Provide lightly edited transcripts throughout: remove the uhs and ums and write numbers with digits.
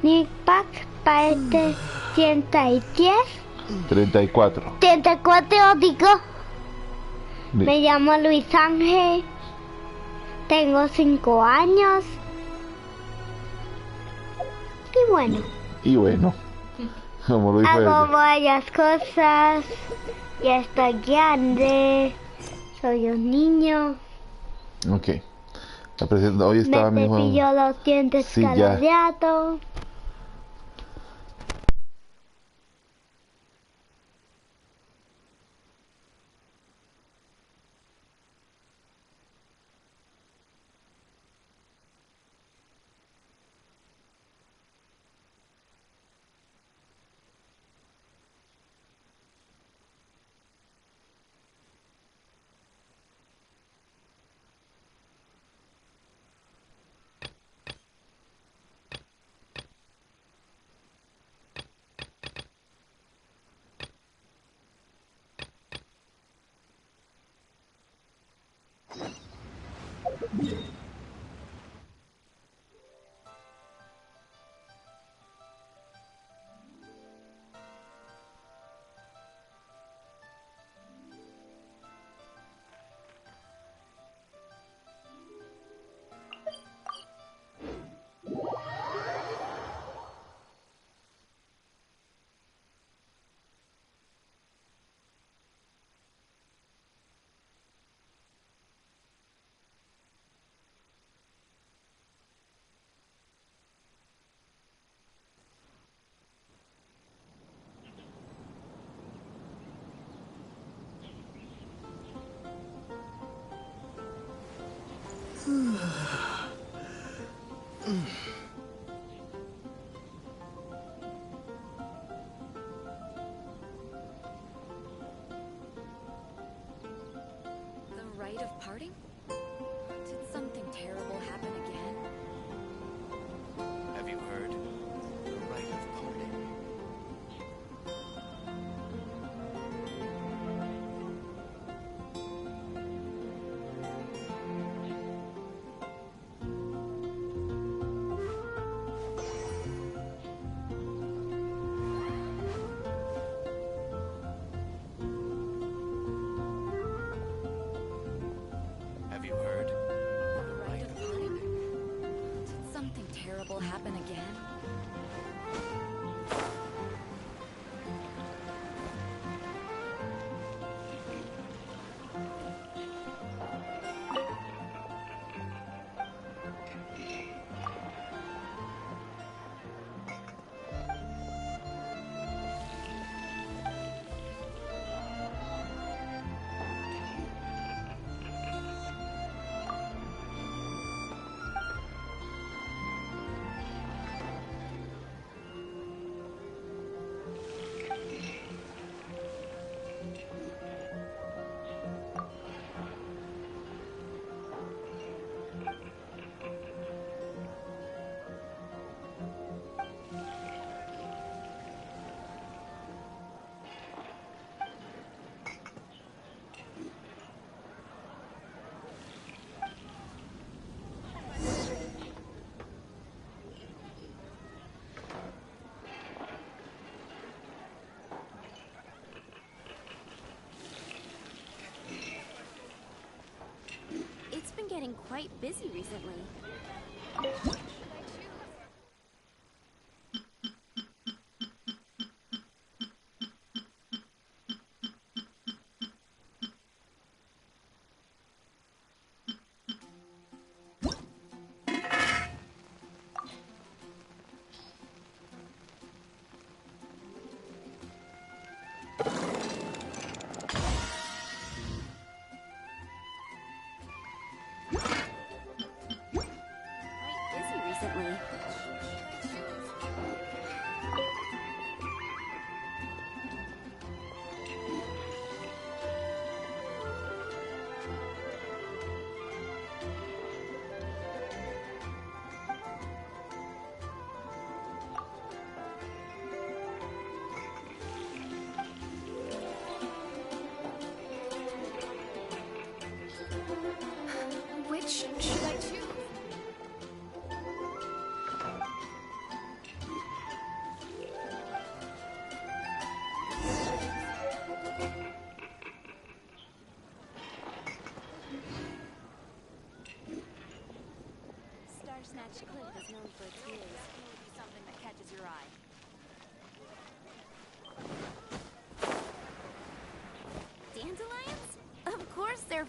Impact para este 110. 34. 34 digo. Me llamo Luis Ángel. Tengo 5 años. Y bueno. Como lo dijo hago ella. varias cosas. Ya estoy grande. Soy un niño. Ok. Hoy estaba me cepillo los dientes sí, cada rato. Rite of parting? Did something terrible happen again? Have you heard? The rite of parting. Have you heard? The rite of parting? Did something terrible happen again? It's been getting quite busy recently. Quite busy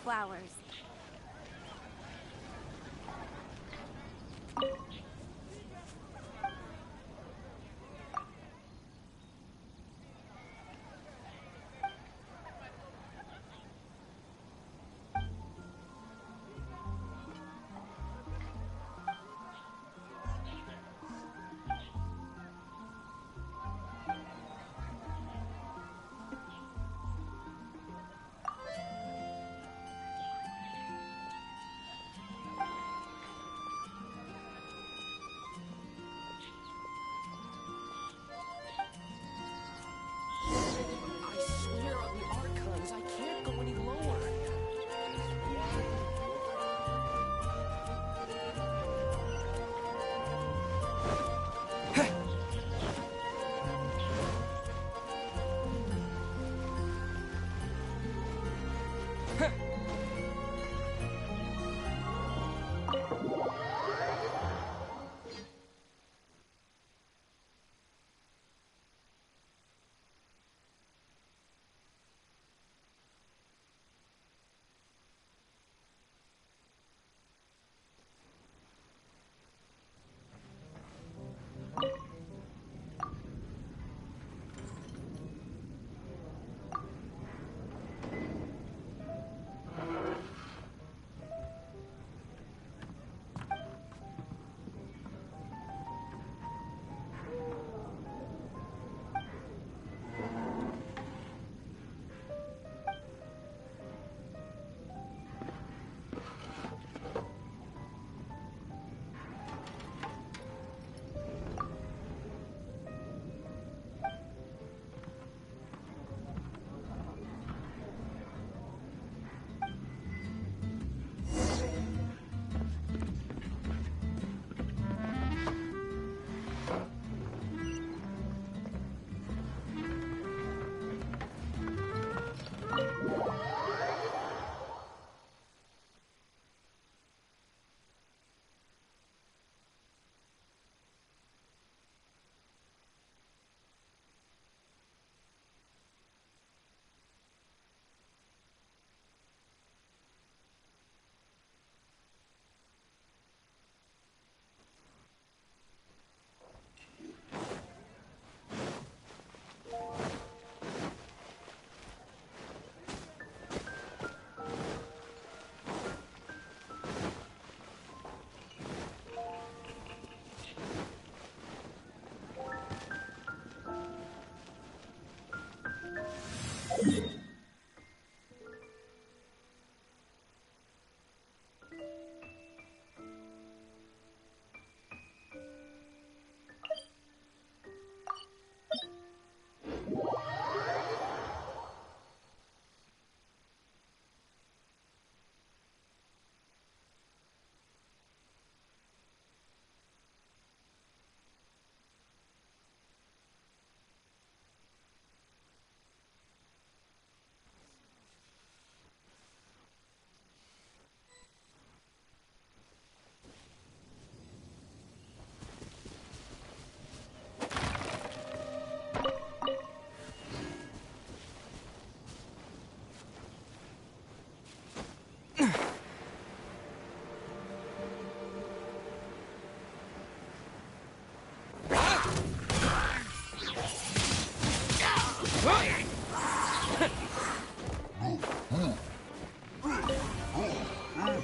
flowers.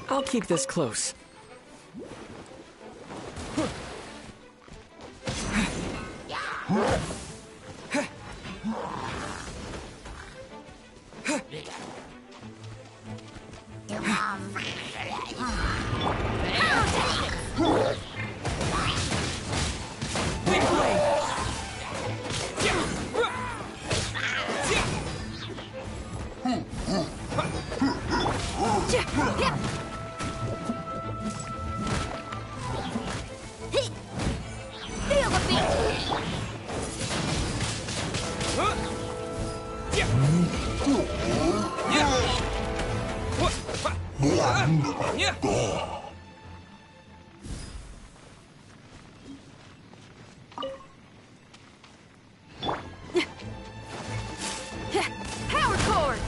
I'll keep this close. Power cord!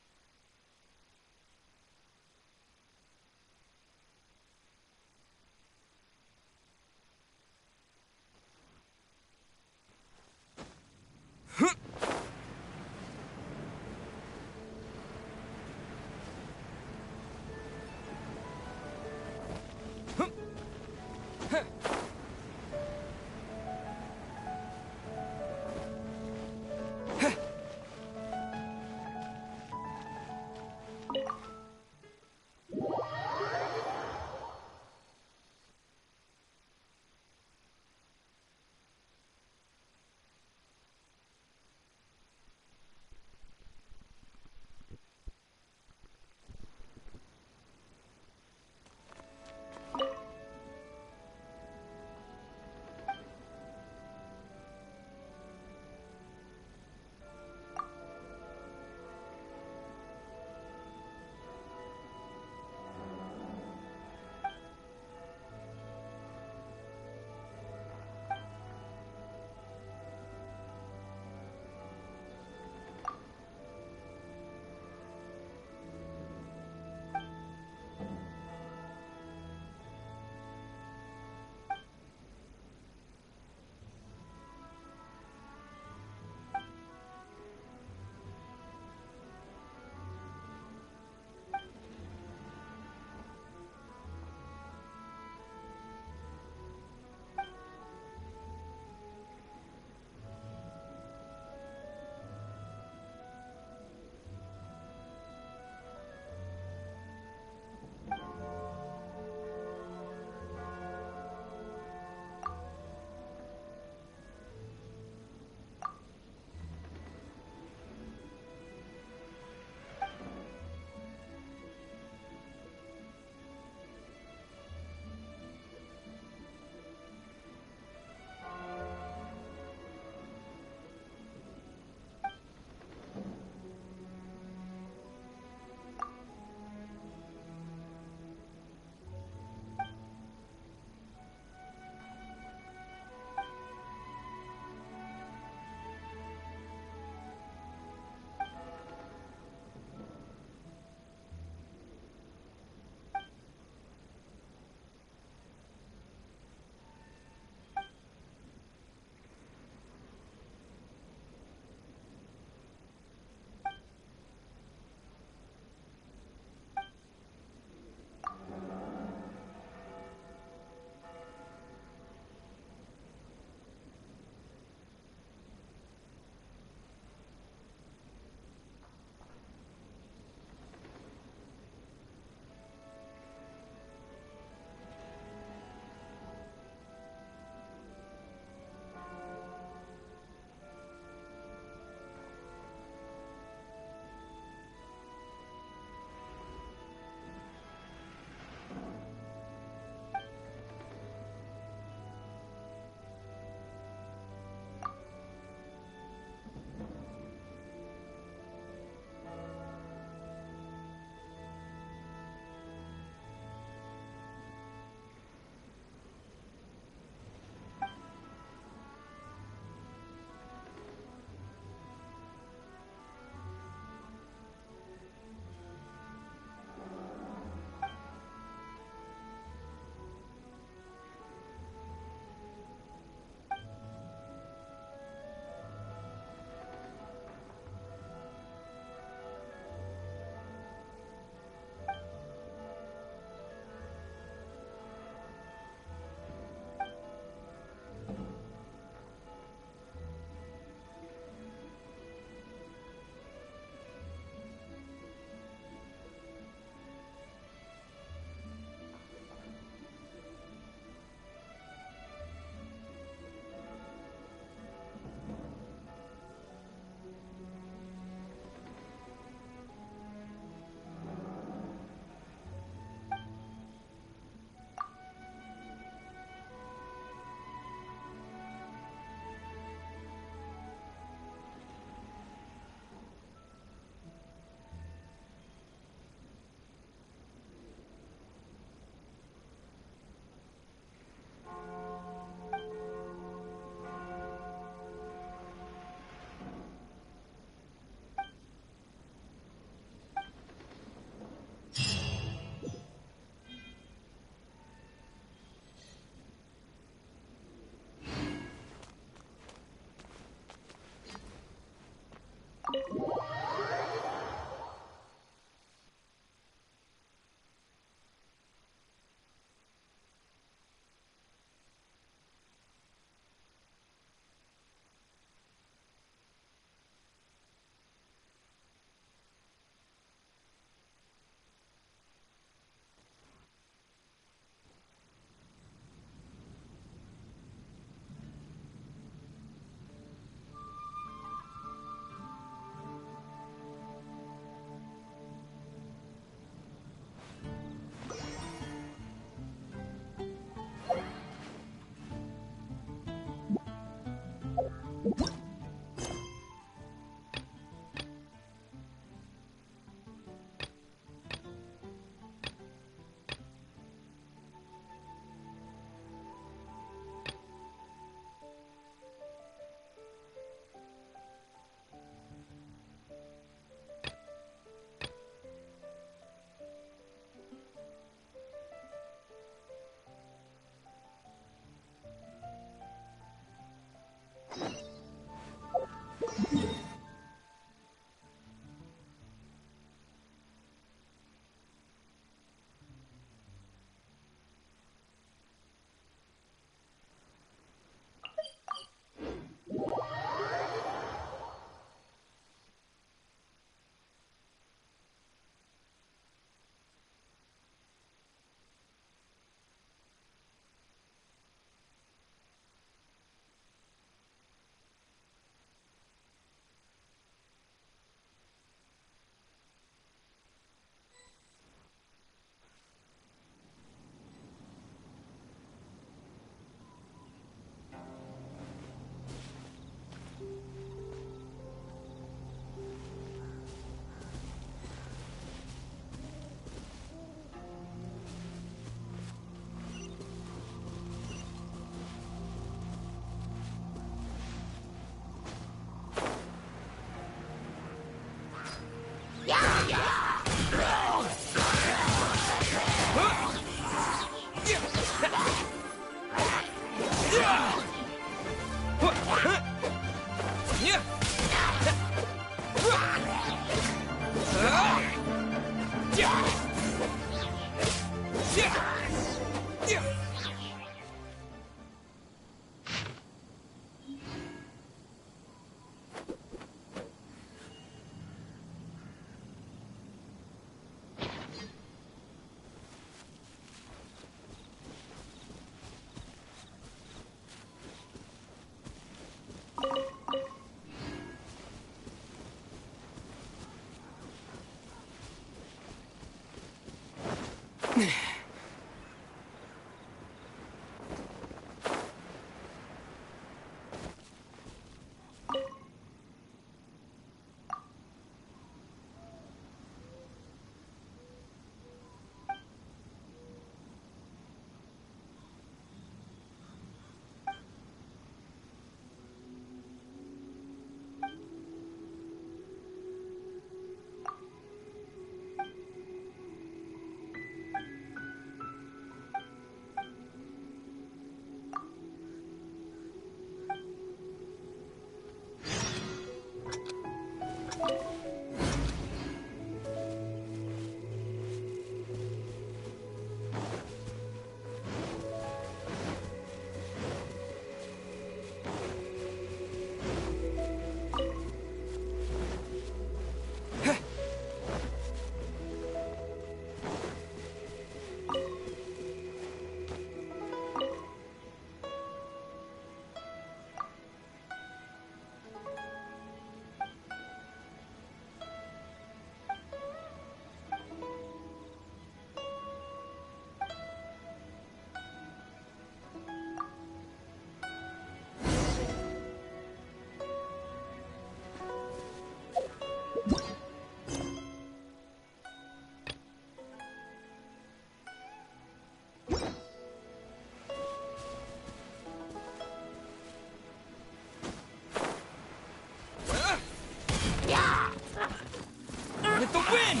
With the wind!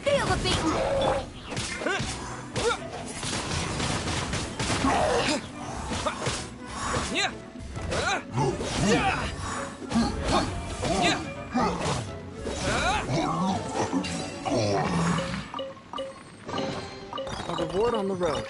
Feel the beat! A reward on the road.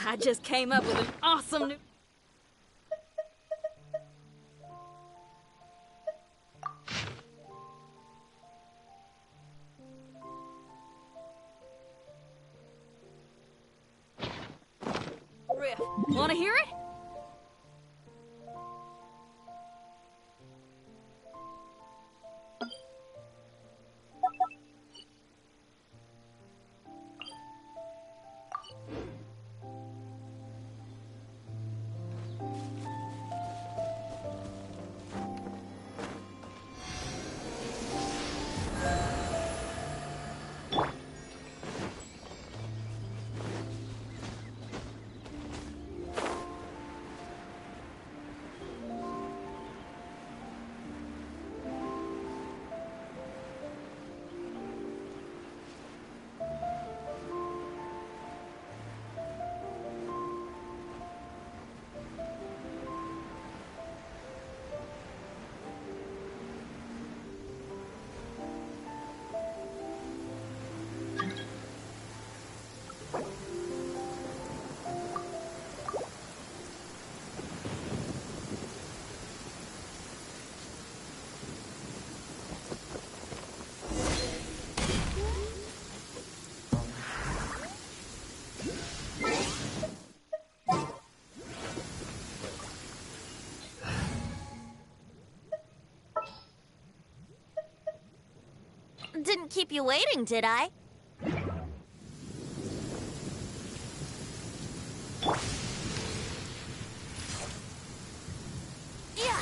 I just came up with an awesome new... initiative. Want to hear it? Didn't keep you waiting, did I? Yeah.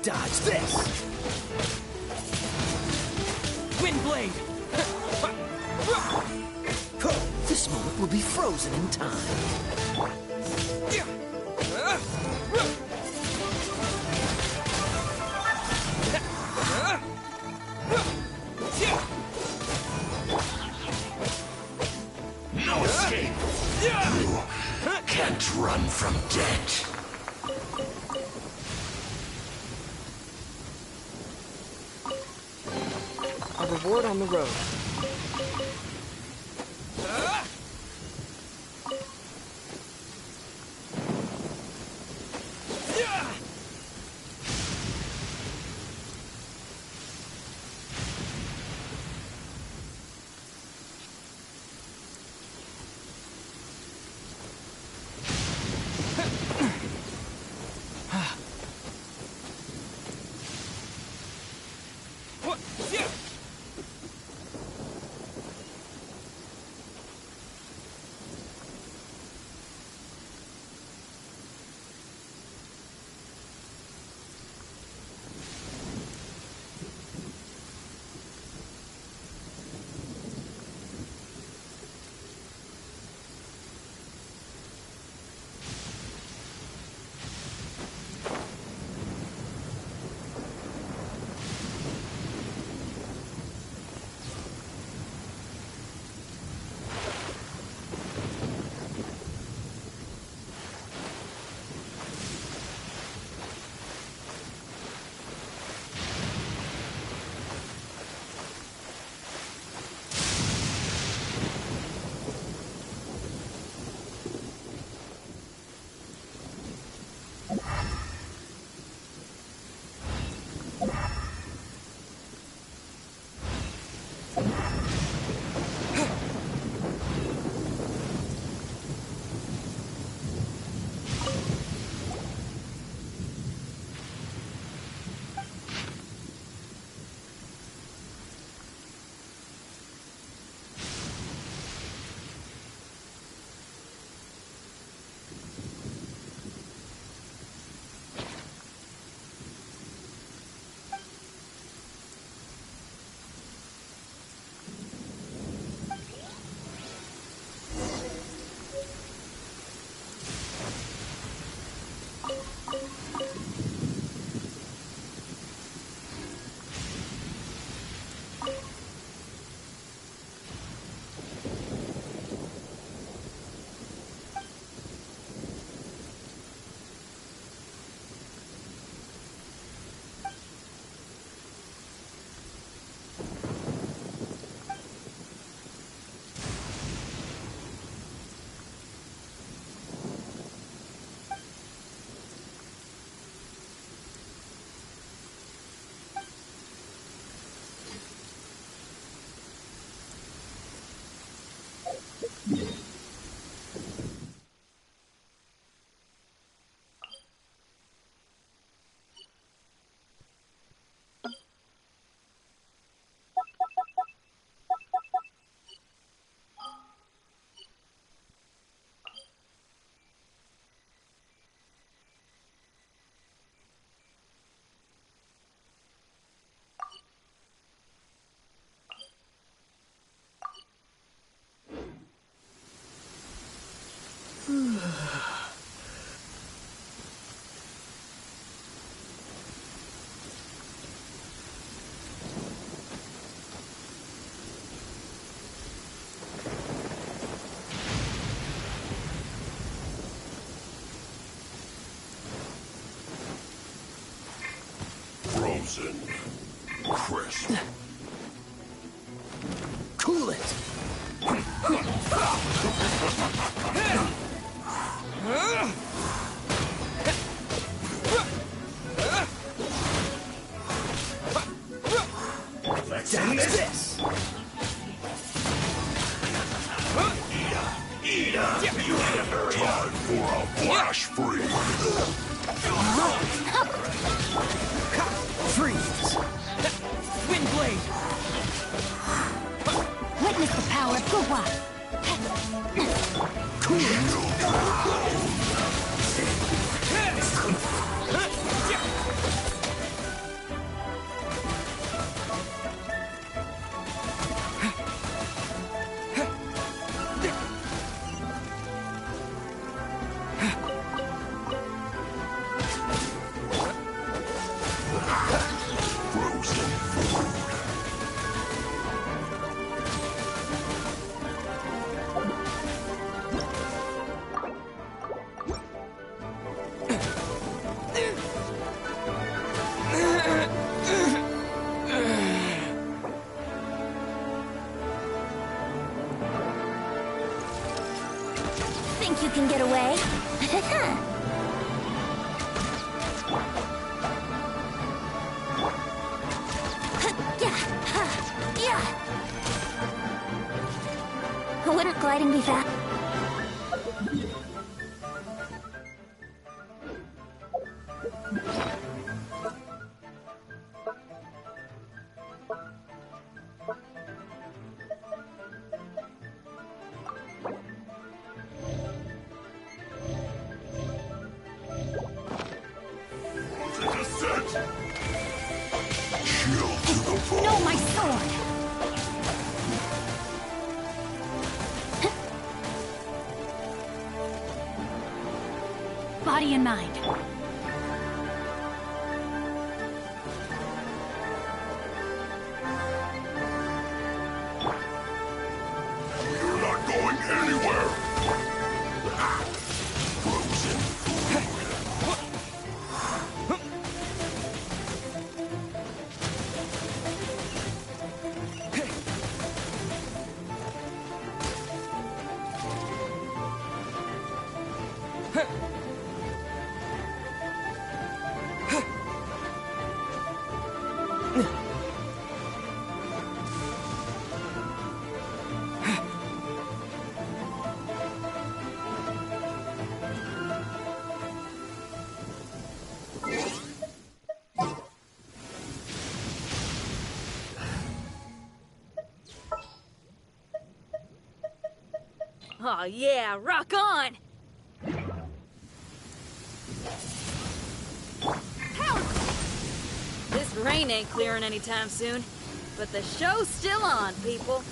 Dodge this! Windblade! This moment will be frozen in time. No escape! You can't run from death. A reward on the road. Frozen. Crisp. Cool it. Let's Down eat it. this. Eat up, you time for a flash freeze. Freeze. Wind blade. Witness the power of Guwa. Cool it. Frozen food. Think you can get away? Wouldn't gliding be fast? The descent. Chill to the bone. No, my sword! Body and mind. You're not going anywhere. Frozen food. Oh yeah, rock on! Power! This rain ain't clearing anytime soon, but the show's still on, people.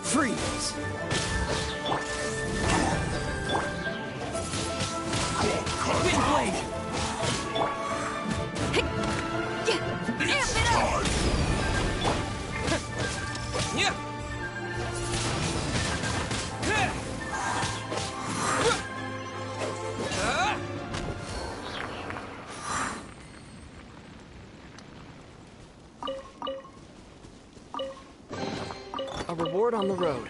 Freeze. Wind blade. Amp it up! Yeah. A reward on the road.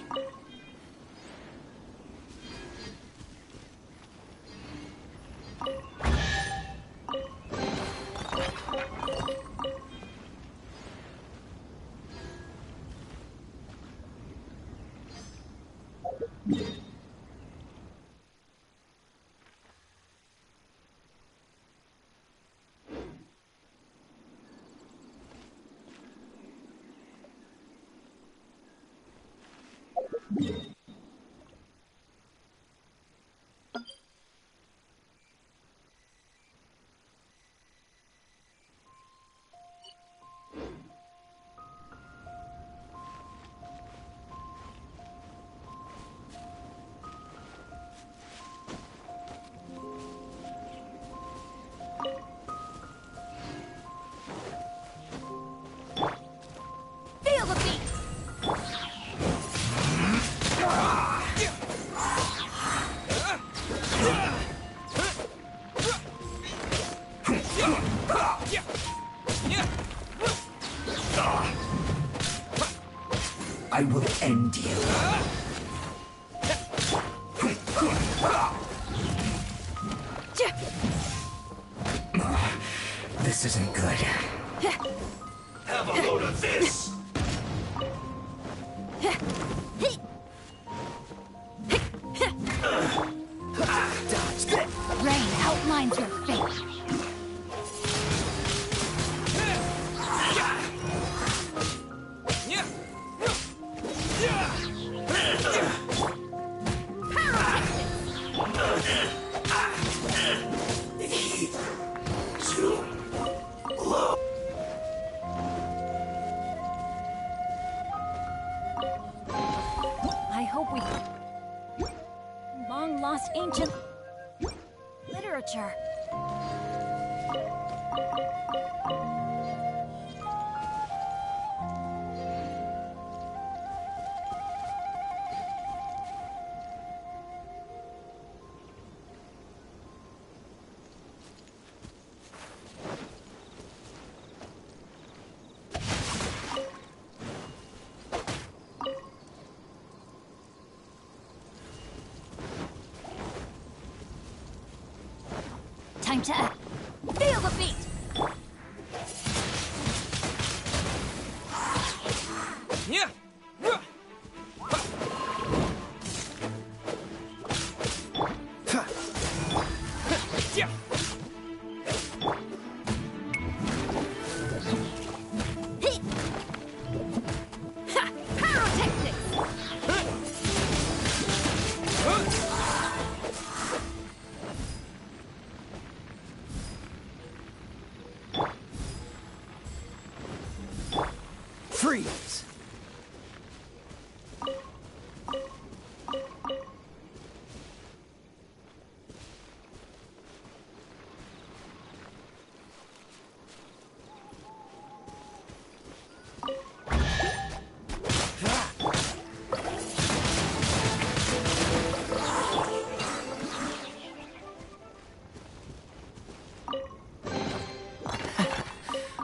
I will end you. This isn't good. Have a load of this! Rain outlines your fate. I hope we... Long lost ancient... literature. Time to act. Feel the beat! Yeah. Freeze!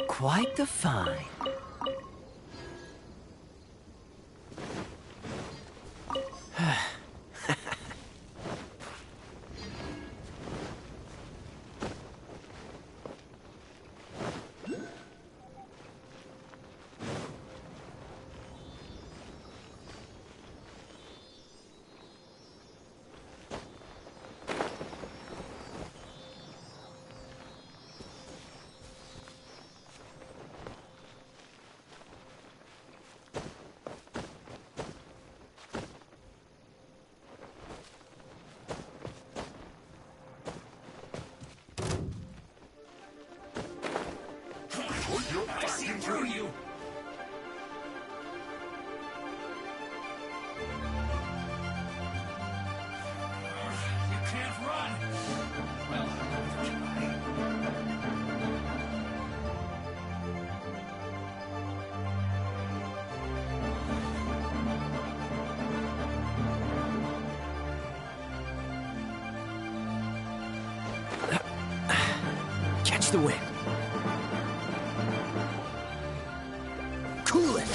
Quite the find. I see through you! You can't run! Well, Catch the wind. Cool it.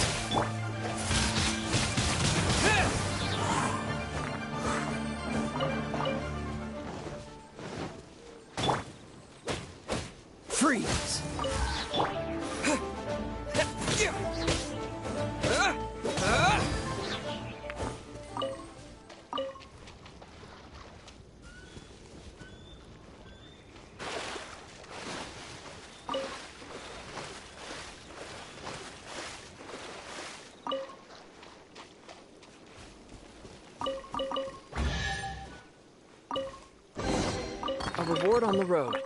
Freeze. A reward on the road.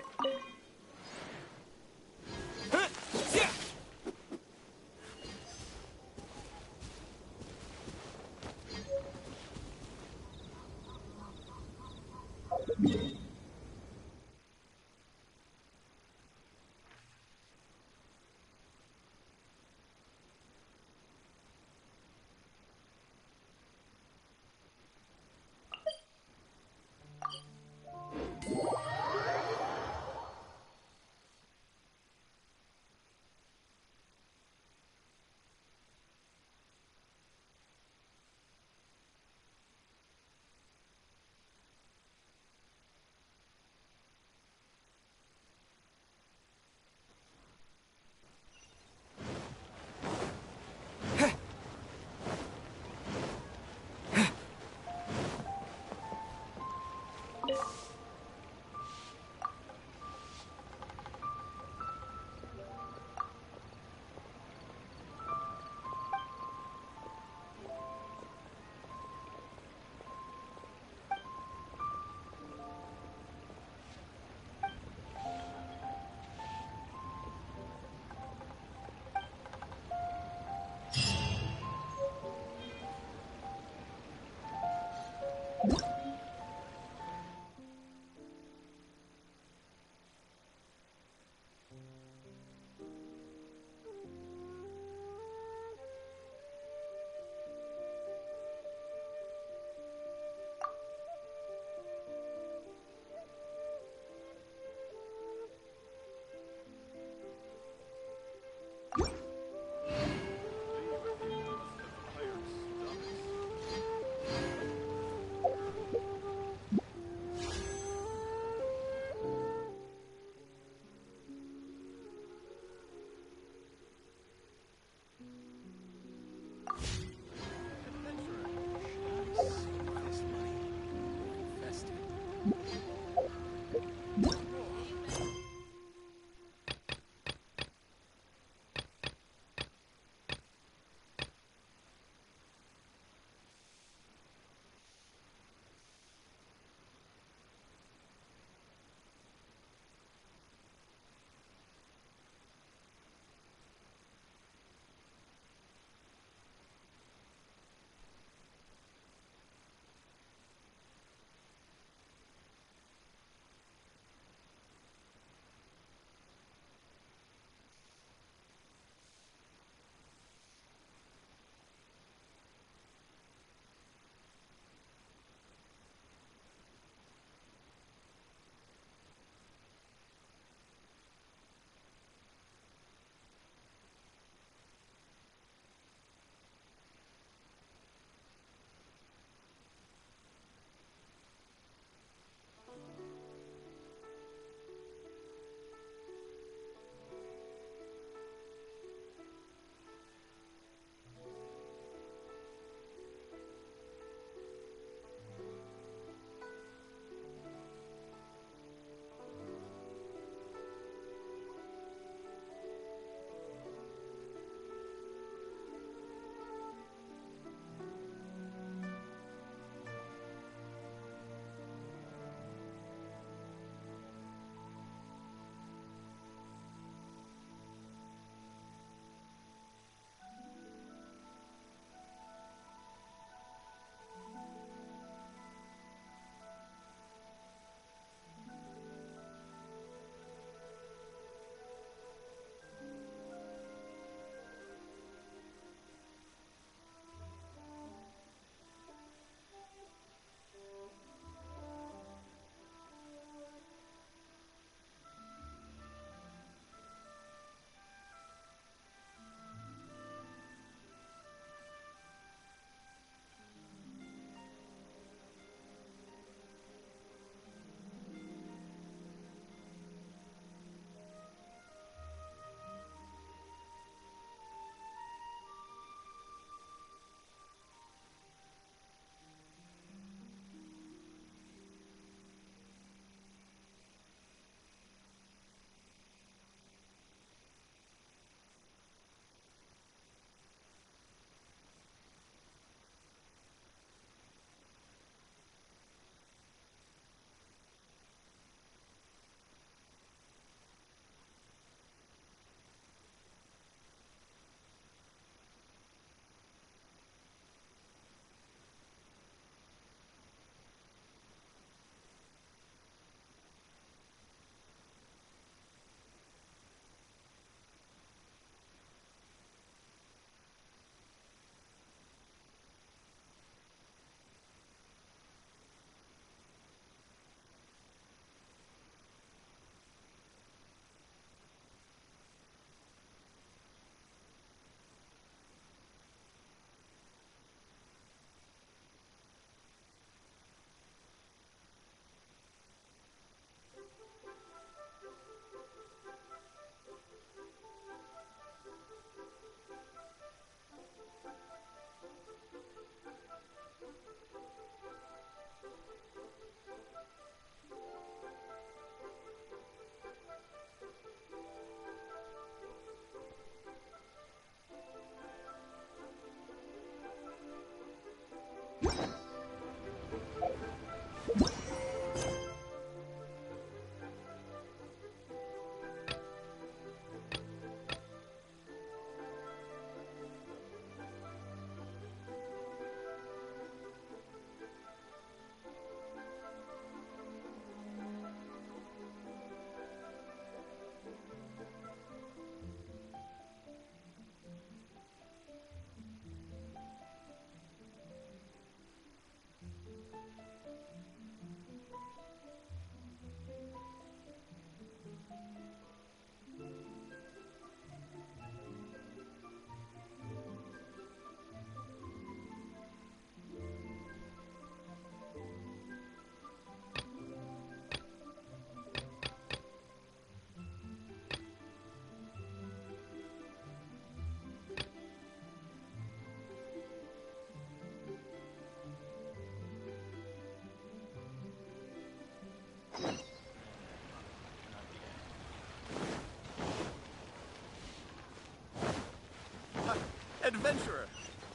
adventurer!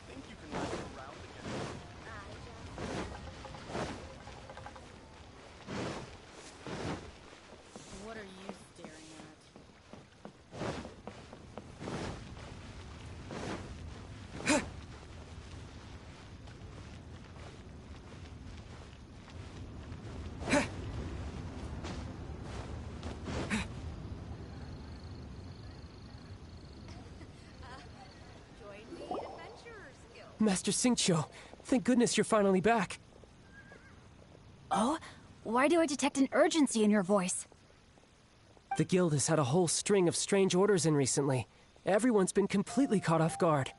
Think you can last around again? What are you staring at? Master Xingqiu, thank goodness you're finally back. Oh? Why do I detect an urgency in your voice? The guild has had a whole string of strange orders in recently. Everyone's been completely caught off guard.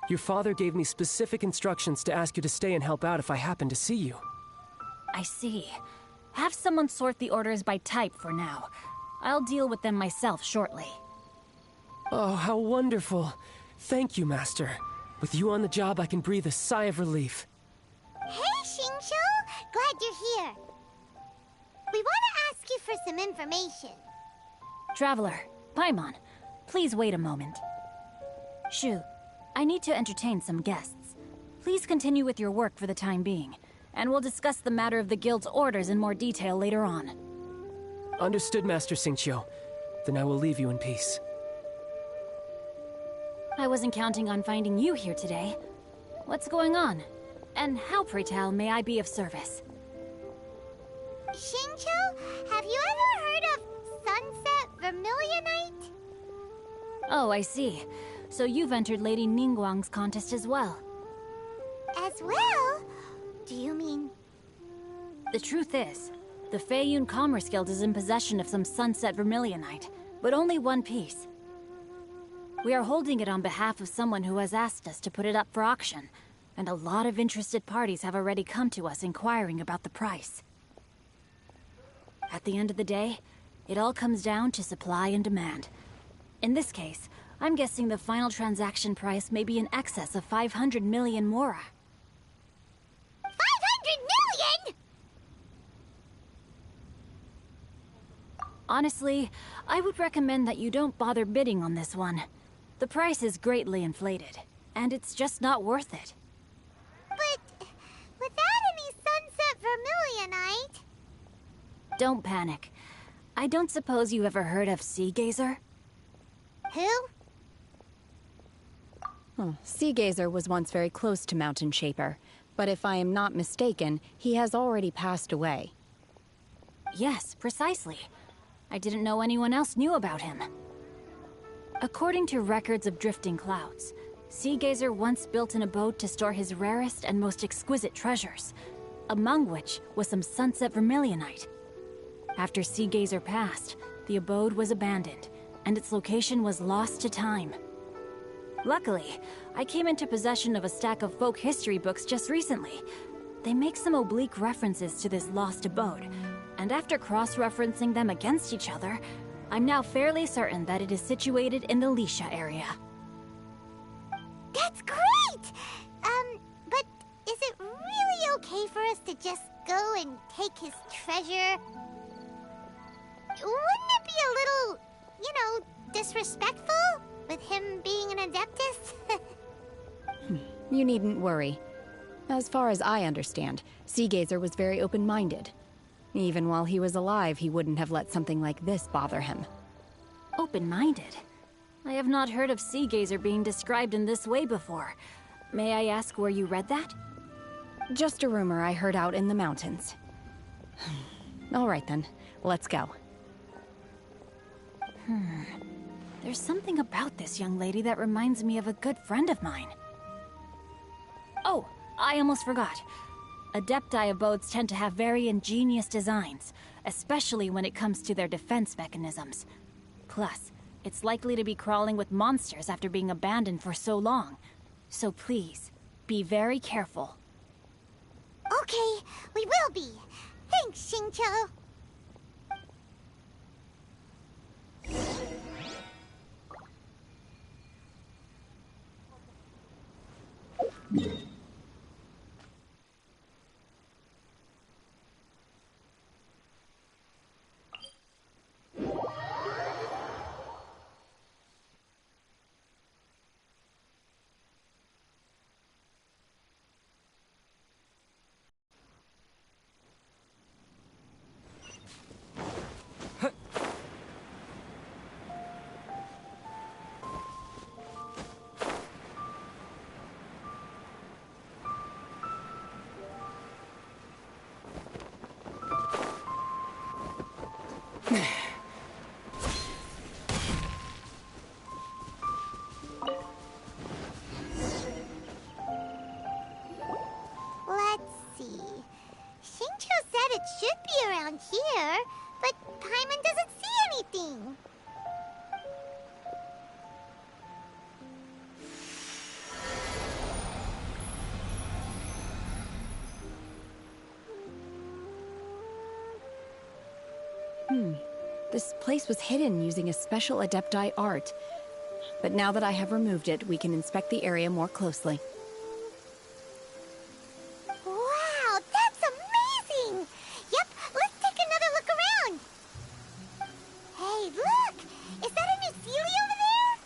Your father gave me specific instructions to ask you to stay and help out if I happen to see you. I see. Have someone sort the orders by type for now. I'll deal with them myself shortly. Oh, how wonderful. Thank you, Master. With you on the job, I can breathe a sigh of relief. Hey, Xingqiu! Glad you're here. We want to ask you for some information. Traveler, Paimon, please wait a moment. Shu, I need to entertain some guests. Please continue with your work for the time being, and we'll discuss the matter of the guild's orders in more detail later on. Understood, Master Xingqiu. Then I will leave you in peace. I wasn't counting on finding you here today. What's going on? And how, pray tell, may I be of service? Xingqiu, have you ever heard of Sunset Vermilionite? Oh, I see. So you've entered Lady Ningguang's contest as well. As well? Do you mean... The truth is, the Feiyun Commerce Guild is in possession of some Sunset Vermilionite, but only one piece. We are holding it on behalf of someone who has asked us to put it up for auction, and a lot of interested parties have already come to us inquiring about the price. At the end of the day, it all comes down to supply and demand. In this case, I'm guessing the final transaction price may be in excess of 500 million mora. 500 million?! Honestly, I would recommend that you don't bother bidding on this one. The price is greatly inflated, and it's just not worth it. But without any Sunset Vermilionite... Don't panic. I don't suppose you ever heard of Sea Gazer? Who? Sea Gazer was once very close to Mountain Shaper, but if I am not mistaken, he has already passed away. Yes, precisely. I didn't know anyone else knew about him. According to records of drifting clouds, Sea Gazer once built an abode to store his rarest and most exquisite treasures, among which was some Sunset Vermilionite. After Sea Gazer passed, the abode was abandoned, and its location was lost to time. Luckily, I came into possession of a stack of folk history books just recently. They make some oblique references to this lost abode, and after cross-referencing them against each other, I'm now fairly certain that it is situated in the Lisha area. That's great! But is it really okay for us to just go and take his treasure? Wouldn't it be a little, disrespectful? With him being an Adeptus? You needn't worry. As far as I understand, Sea Gazer was very open-minded. Even while he was alive, he wouldn't have let something like this bother him. Open-minded? I have not heard of Sea Gazer being described in this way before. May I ask where you read that? Just a rumor I heard out in the mountains. All right then, let's go. There's something about this young lady that reminds me of a good friend of mine. Oh, I almost forgot. Adepti abodes tend to have very ingenious designs, especially when it comes to their defense mechanisms. Plus, it's likely to be crawling with monsters after being abandoned for so long. So please, be very careful. Okay, we will be. Thanks, Xingqiu. This place was hidden using a special Adepti art. But now that I have removed it, we can inspect the area more closely. Wow, that's amazing! Yep, let's take another look around. Hey, look! Is that a new Sealy over there?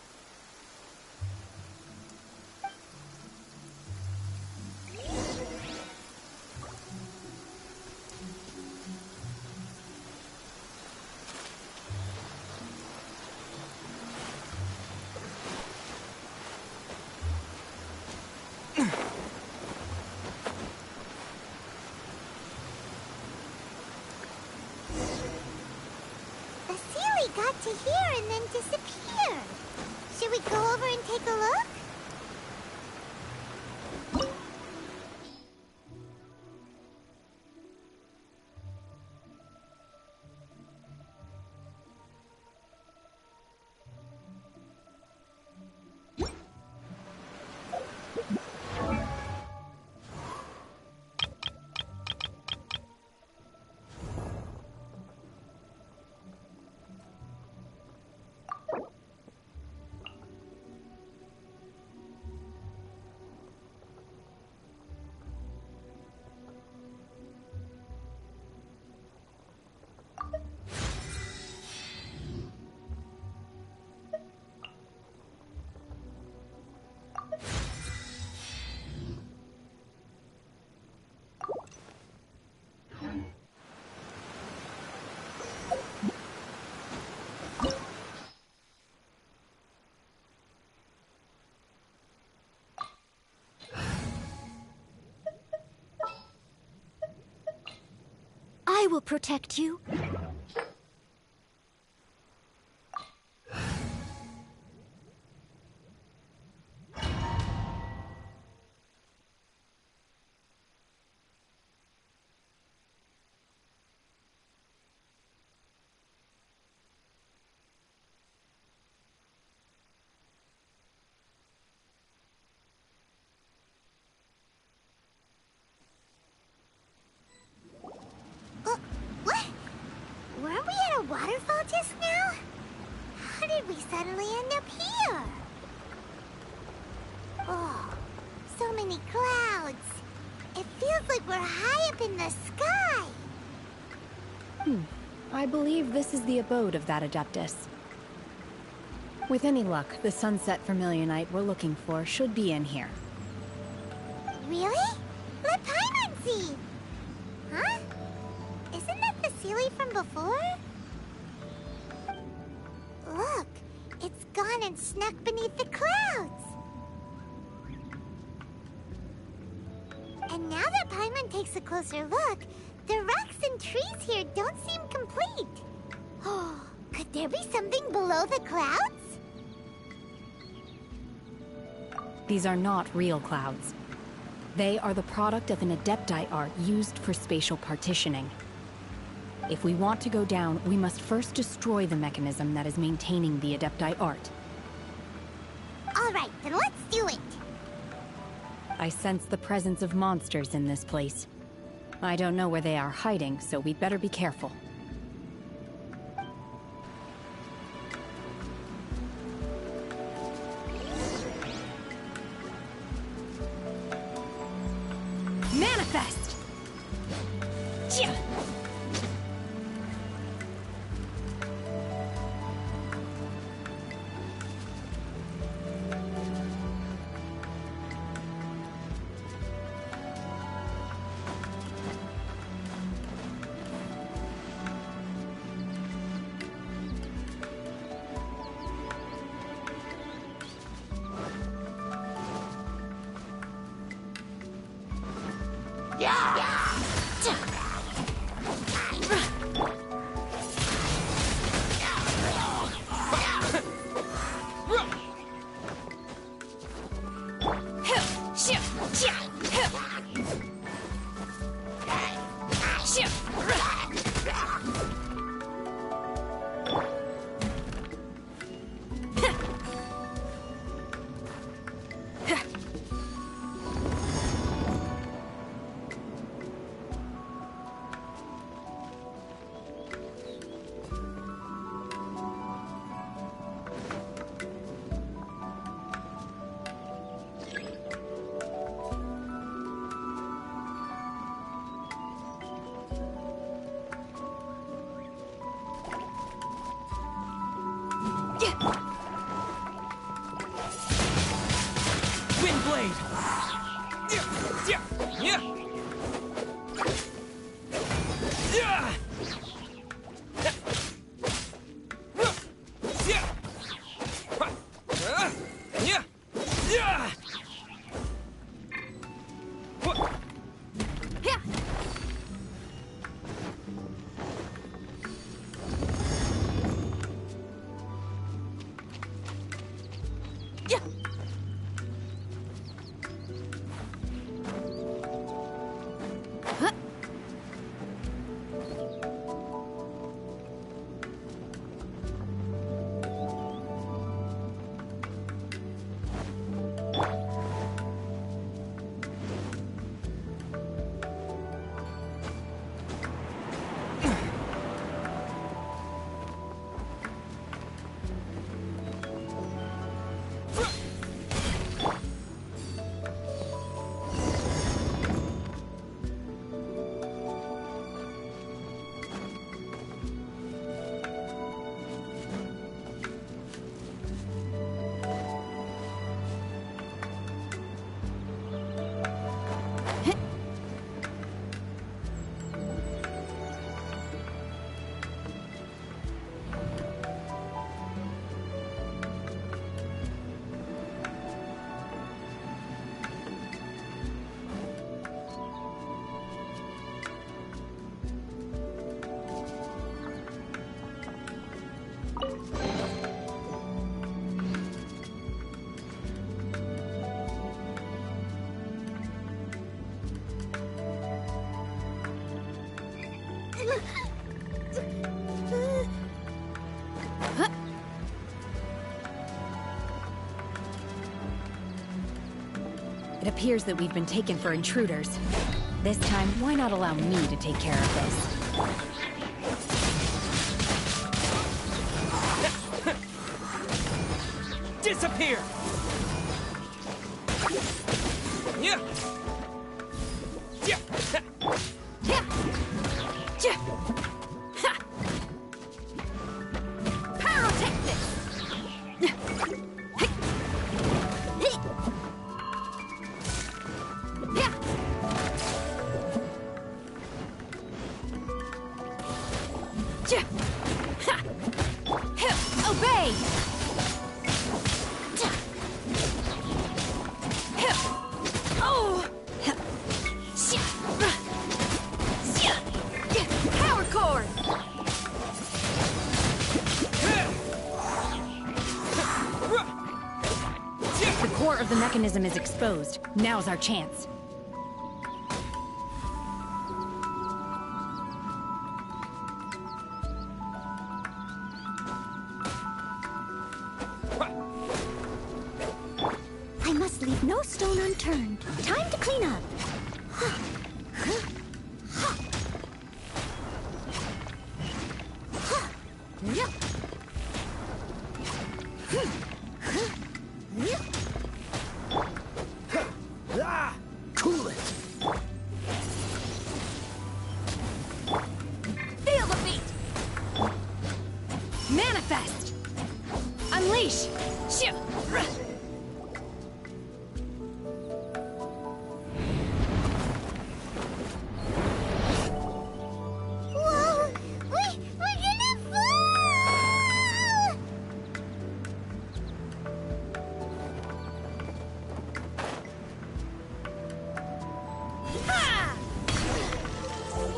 The Sealy got to here and then disappeared. Should we go over and take a look? I will protect you. What? Weren't we at a waterfall just now? How did we suddenly end up here? Oh, so many clouds. It feels like we're high up in the sky. I believe this is the abode of that Adeptus. With any luck, the sunset Vermilionite we're looking for should be in here. Really? Let Paimon see! Huh? Isn't that the Sealy from before? Look, it's gone and snuck beneath the clouds. And now that Paimon takes a closer look, the rocks and trees here don't seem complete. Oh, could there be something below the clouds? These are not real clouds. They are the product of an Adepti art used for spatial partitioning. If we want to go down, we must first destroy the mechanism that is maintaining the Adepti art. All right, then let's do it. I sense the presence of monsters in this place. I don't know where they are hiding, so we'd better be careful. Manifest! Chia! It appears that we've been taken for intruders. This time, why not allow me to take care of this? Disappear! Yeah. Yeah. Yeah. Yeah. Ha. Pyrotechnics. Yeah. Yeah. Ha. Obey. Oh! Power cord! The core of the mechanism is exposed. Now's our chance. I must leave no stone unturned. Time to clean up. Cool it! Feel the beat! Manifest! Unleash! Shit! Whoa! We're gonna fall! Ha!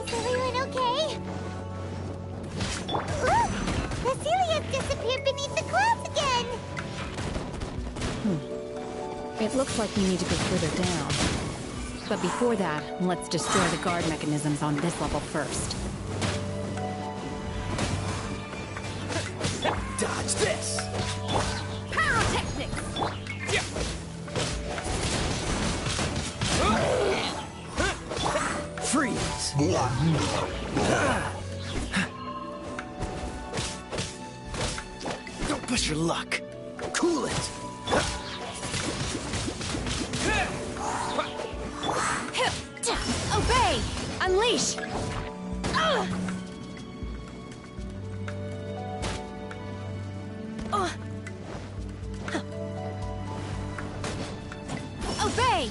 Is everyone okay? Look! Vasilia's disappeared beneath the clouds again! It looks like we need to go further down. But before that, let's destroy the guard mechanisms on this level first. Dodge this! Pyrotechnics! Freeze! Don't push your luck. Cool it! Obey! Unleash! Obey!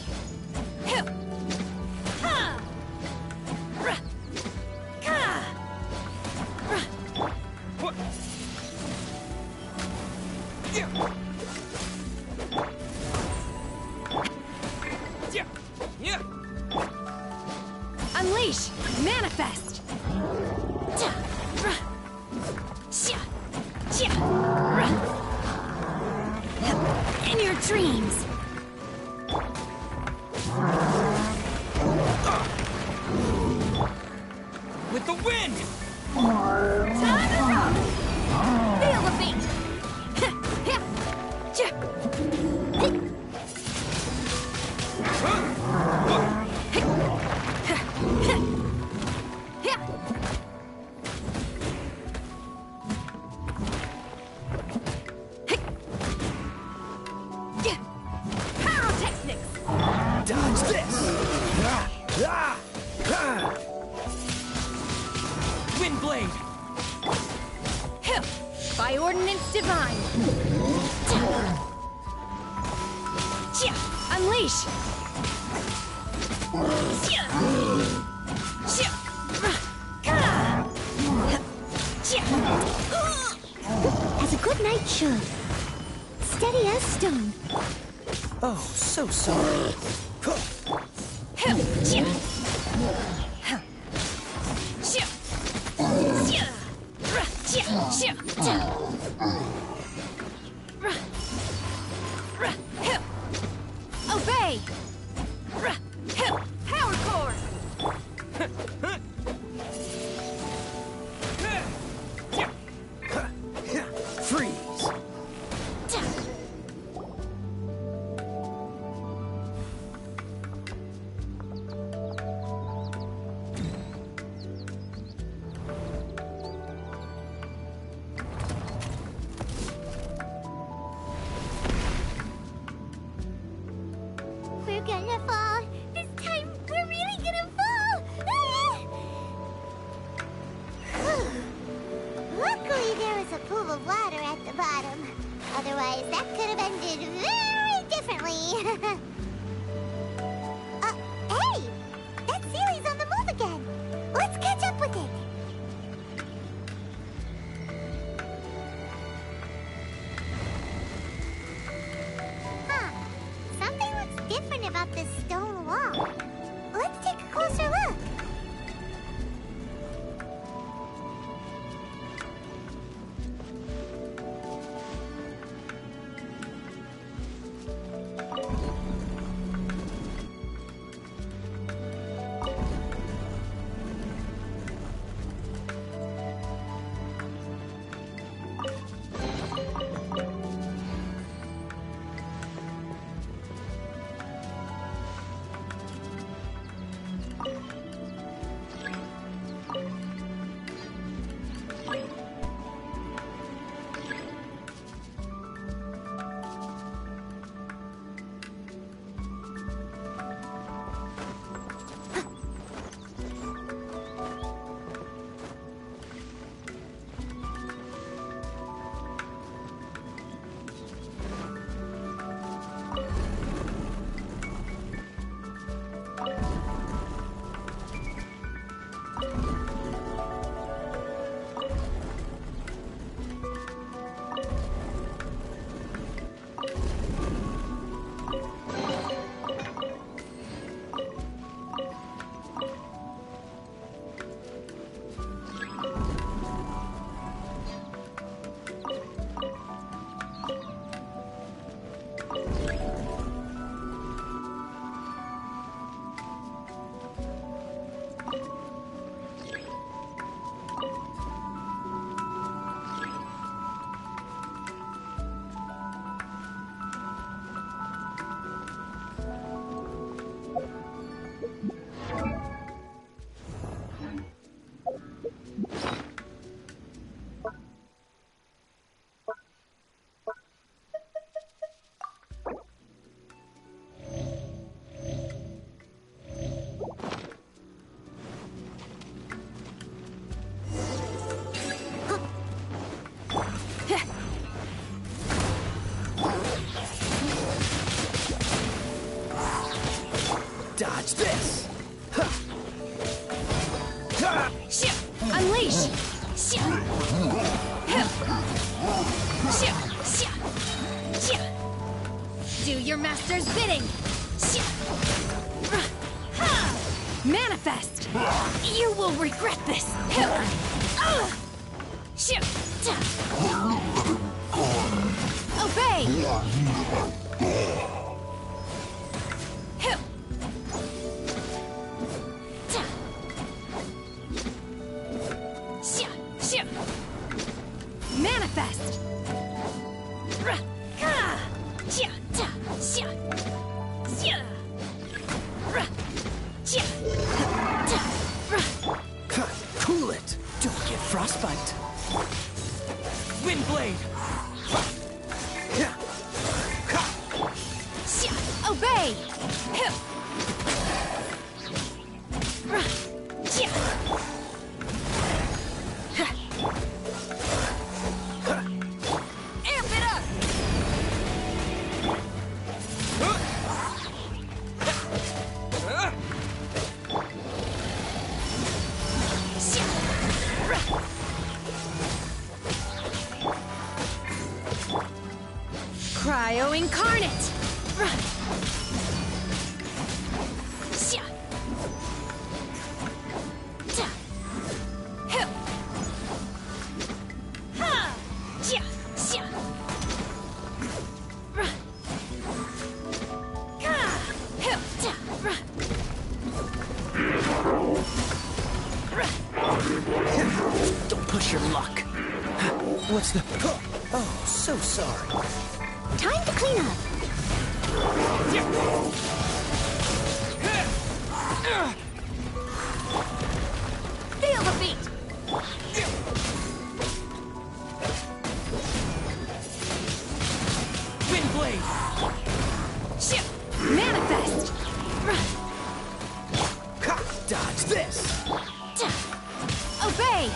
Unleash! Manifest! In your dreams. With the wind! Time is up! Feel the beat. Pyrotechnics! Dodge this! Wind blade! By ordinance divine. Unleash. As a good knight should. Steady as stone. Oh, so sorry. Obey! Power core! Freeze! We're gonna fall. This time, we're really gonna fall. Ah! Luckily, there was a pool of water at the bottom. Otherwise, that could have ended very differently. Hey! That Sealy's on the move again. Let's catch up with it. Huh. Something looks different about this stone wall. Let's take a closer look. Dodge this! Unleash! Do your master's bidding! Manifest! You will regret this! Obey! Manifest! Cool it! Don't get frostbite! Windblade! Obey! Amp it up! Cryo Incarnate! Don't push your luck. What's the... Oh, so sorry. Time to clean up. Feel the beat! Windblade! Manifest! Dodge this! Obey!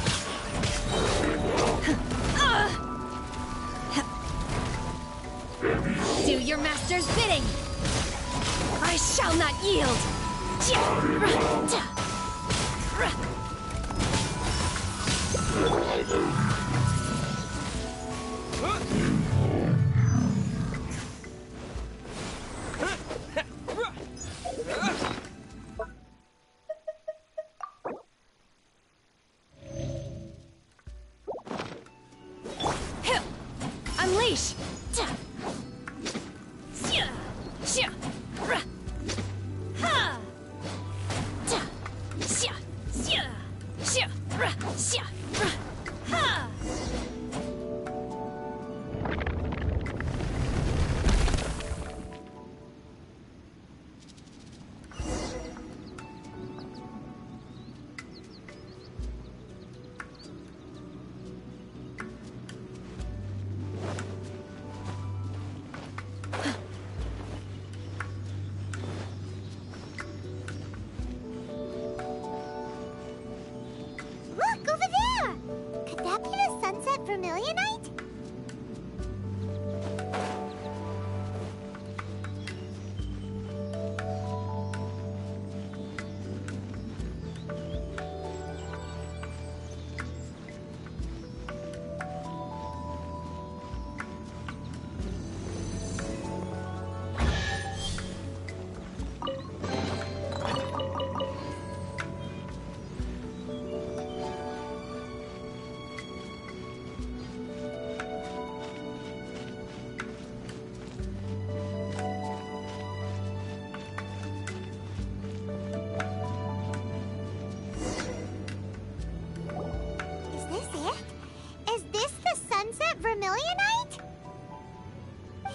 Do your master's bidding! I shall not yield! Unleash! Look, over there! Could that be the sunset vermilionite? Vermilionite?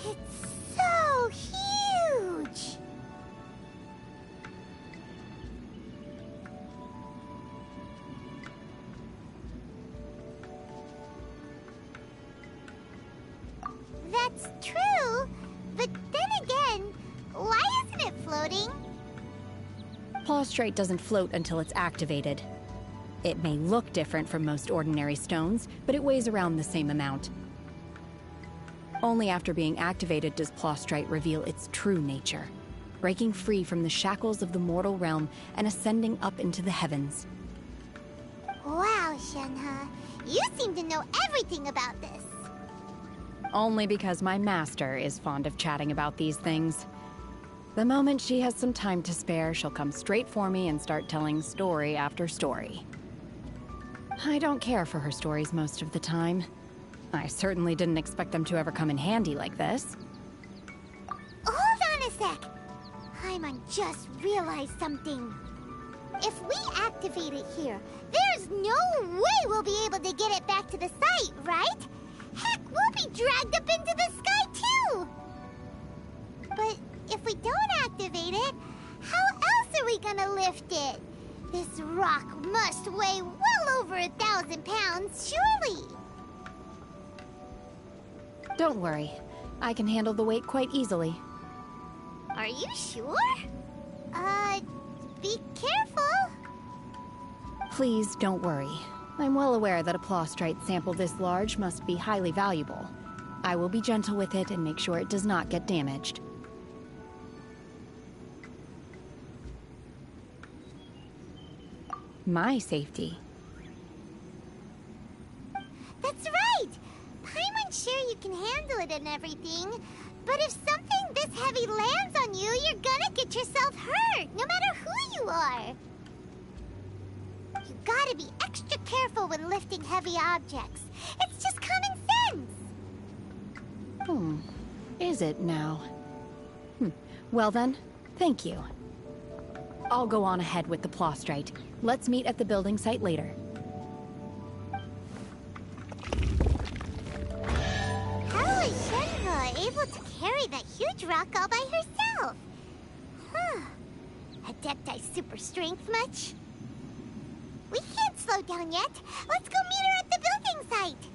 It's so huge! That's true, but then again, why isn't it floating? Plaustrate doesn't float until it's activated. It may look different from most ordinary stones, but it weighs around the same amount. Only after being activated does Plaustrite reveal its true nature, breaking free from the shackles of the mortal realm and ascending up into the heavens. Wow, Shenhe, you seem to know everything about this. Only because my master is fond of chatting about these things. The moment she has some time to spare, she'll come straight for me and start telling story after story. I don't care for her stories most of the time. I certainly didn't expect them to ever come in handy like this. sec. Paimon just realized something. If we activate it here, there's no way we'll be able to get it back to the site, right? Heck, we'll be dragged up into the sky too! But if we don't activate it, how else are we gonna lift it? This rock must weigh well over 1,000 pounds, surely! Don't worry. I can handle the weight quite easily. Are you sure? Be careful! Please don't worry. I'm well aware that a plaustrite sample this large must be highly valuable. I will be gentle with it and make sure it does not get damaged. My safety. That's right! Paimon's sure you can handle it and everything, but if something this heavy lands on you, you're gonna get yourself hurt, no matter who you are. You gotta be extra careful when lifting heavy objects. It's just common sense. Is it now? Well then, thank you. I'll go on ahead with the plaustrite. Let's meet at the building site later. How is Shenhe able to carry that huge rock all by herself? Adepti super strength much? We can't slow down yet. Let's go meet her at the building site.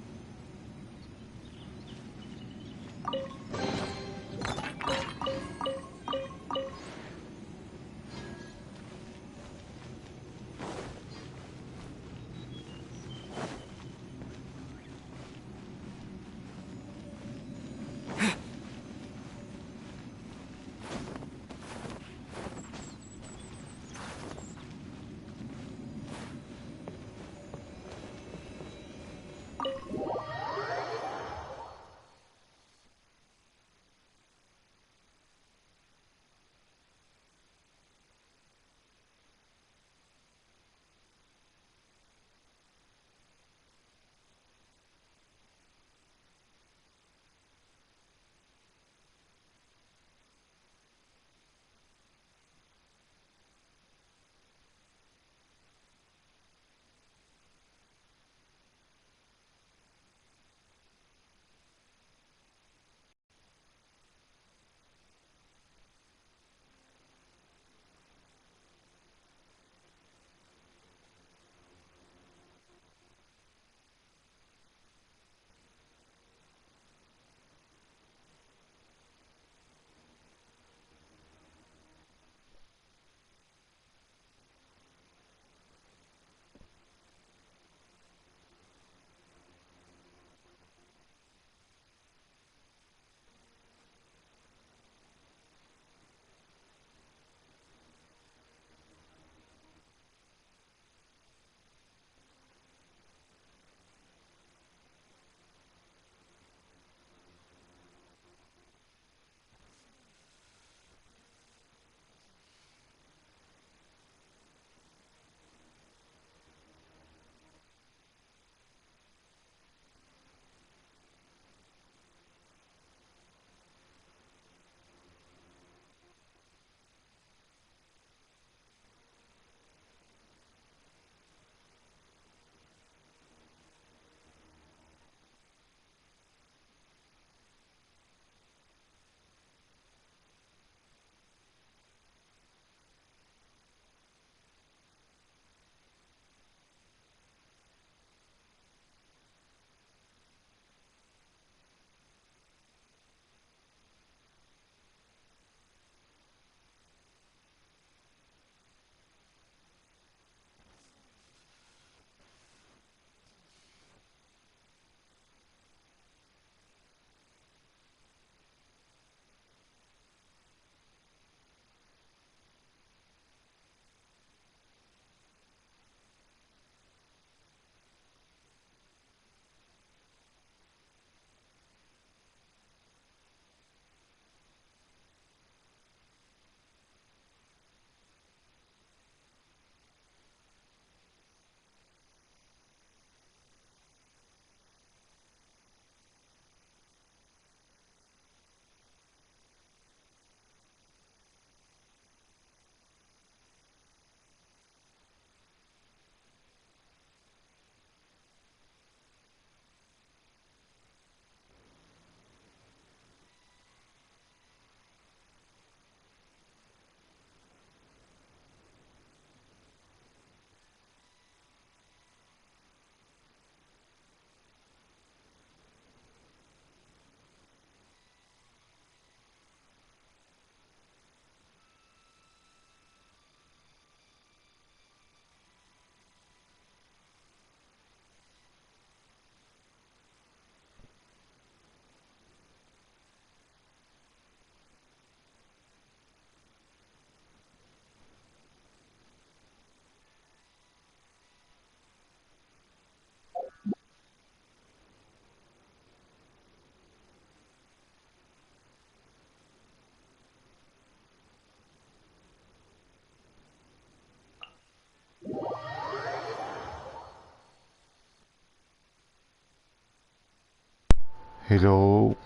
Hello,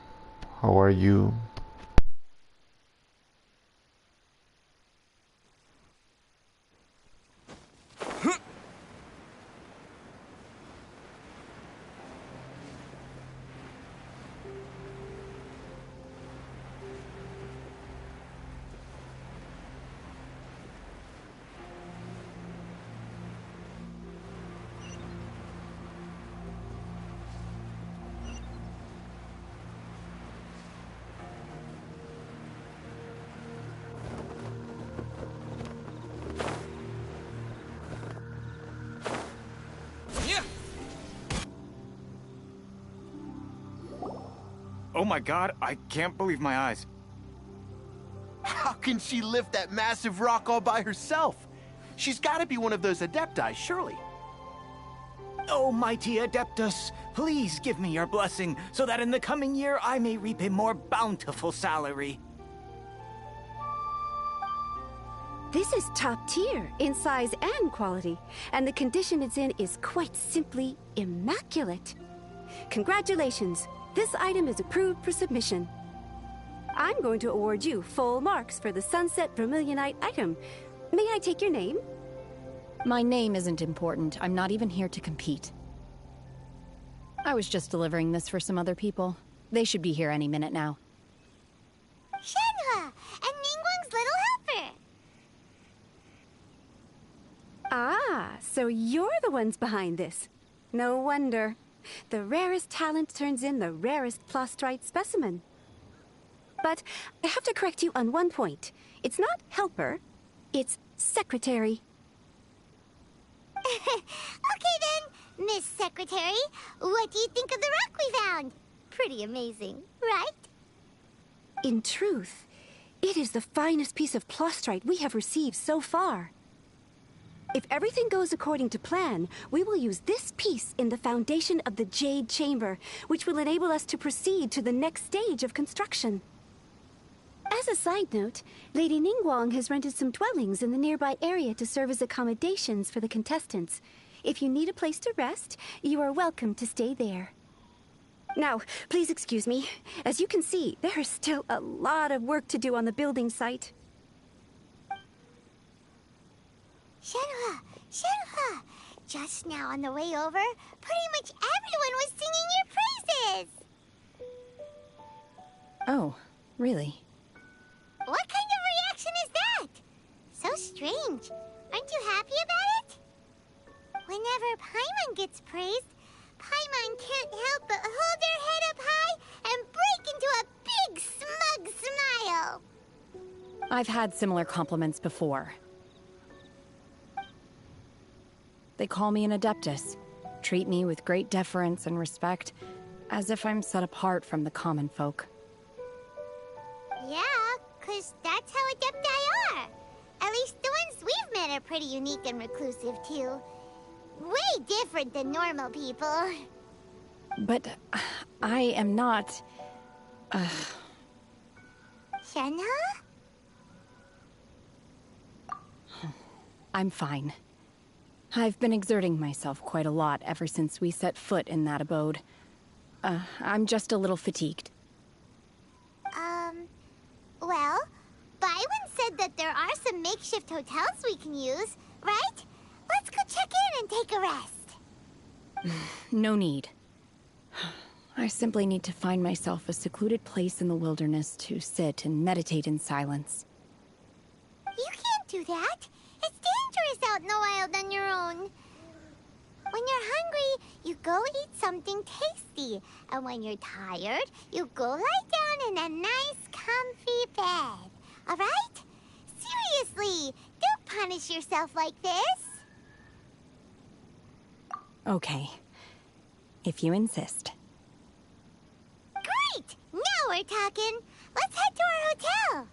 how are you? Oh my god, I can't believe my eyes. How can she lift that massive rock all by herself? She's got to be one of those Adepti, surely. Oh, mighty Adeptus, please give me your blessing so that in the coming year I may reap a more bountiful salary. This is top tier in size and quality, and the condition it's in is quite simply immaculate. Congratulations, this item is approved for submission. I'm going to award you full marks for the Sunset Vermilionite item. May I take your name? My name isn't important. I'm not even here to compete. I was just delivering this for some other people. They should be here any minute now. Shenhua, and Ningguang's little helper. Ah, so you're the ones behind this. No wonder. The rarest talent turns in the rarest plastrite specimen. But I have to correct you on one point. It's not helper, it's secretary. Okay then, Miss Secretary, what do you think of the rock we found? Pretty amazing, right? In truth, it is the finest piece of plastrite we have received so far. If everything goes according to plan, we will use this piece in the foundation of the Jade Chamber, which will enable us to proceed to the next stage of construction. As a side note, Lady Ningguang has rented some dwellings in the nearby area to serve as accommodations for the contestants. If you need a place to rest, you are welcome to stay there. Now, please excuse me. As you can see, there is still a lot of work to do on the building site. Shenhua, Shenhua! Just now on the way over, pretty much everyone was singing your praises! Oh, really? What kind of reaction is that? So strange. Aren't you happy about it? Whenever Paimon gets praised, Paimon can't help but hold her head up high and break into a big smug smile. I've had similar compliments before. They call me an Adeptus, treat me with great deference and respect, as if I'm set apart from the common folk. Yeah, 'cause that's how Adepti are. At least the ones we've met are pretty unique and reclusive, too. Way different than normal people. But I am not... Shenhua? I'm fine. I've been exerting myself quite a lot ever since we set foot in that abode. I'm just a little fatigued. Well, Byron said that there are some makeshift hotels we can use, right? Let's go check in and take a rest. No need. I simply need to find myself a secluded place in the wilderness to sit and meditate in silence. You can't do that. It's dangerous out in the wild on your own. When you're hungry, you go eat something tasty. And when you're tired, you go lie down in a nice, comfy bed. All right? Seriously, don't punish yourself like this. Okay. If you insist. Great! Now we're talking. Let's head to our hotel.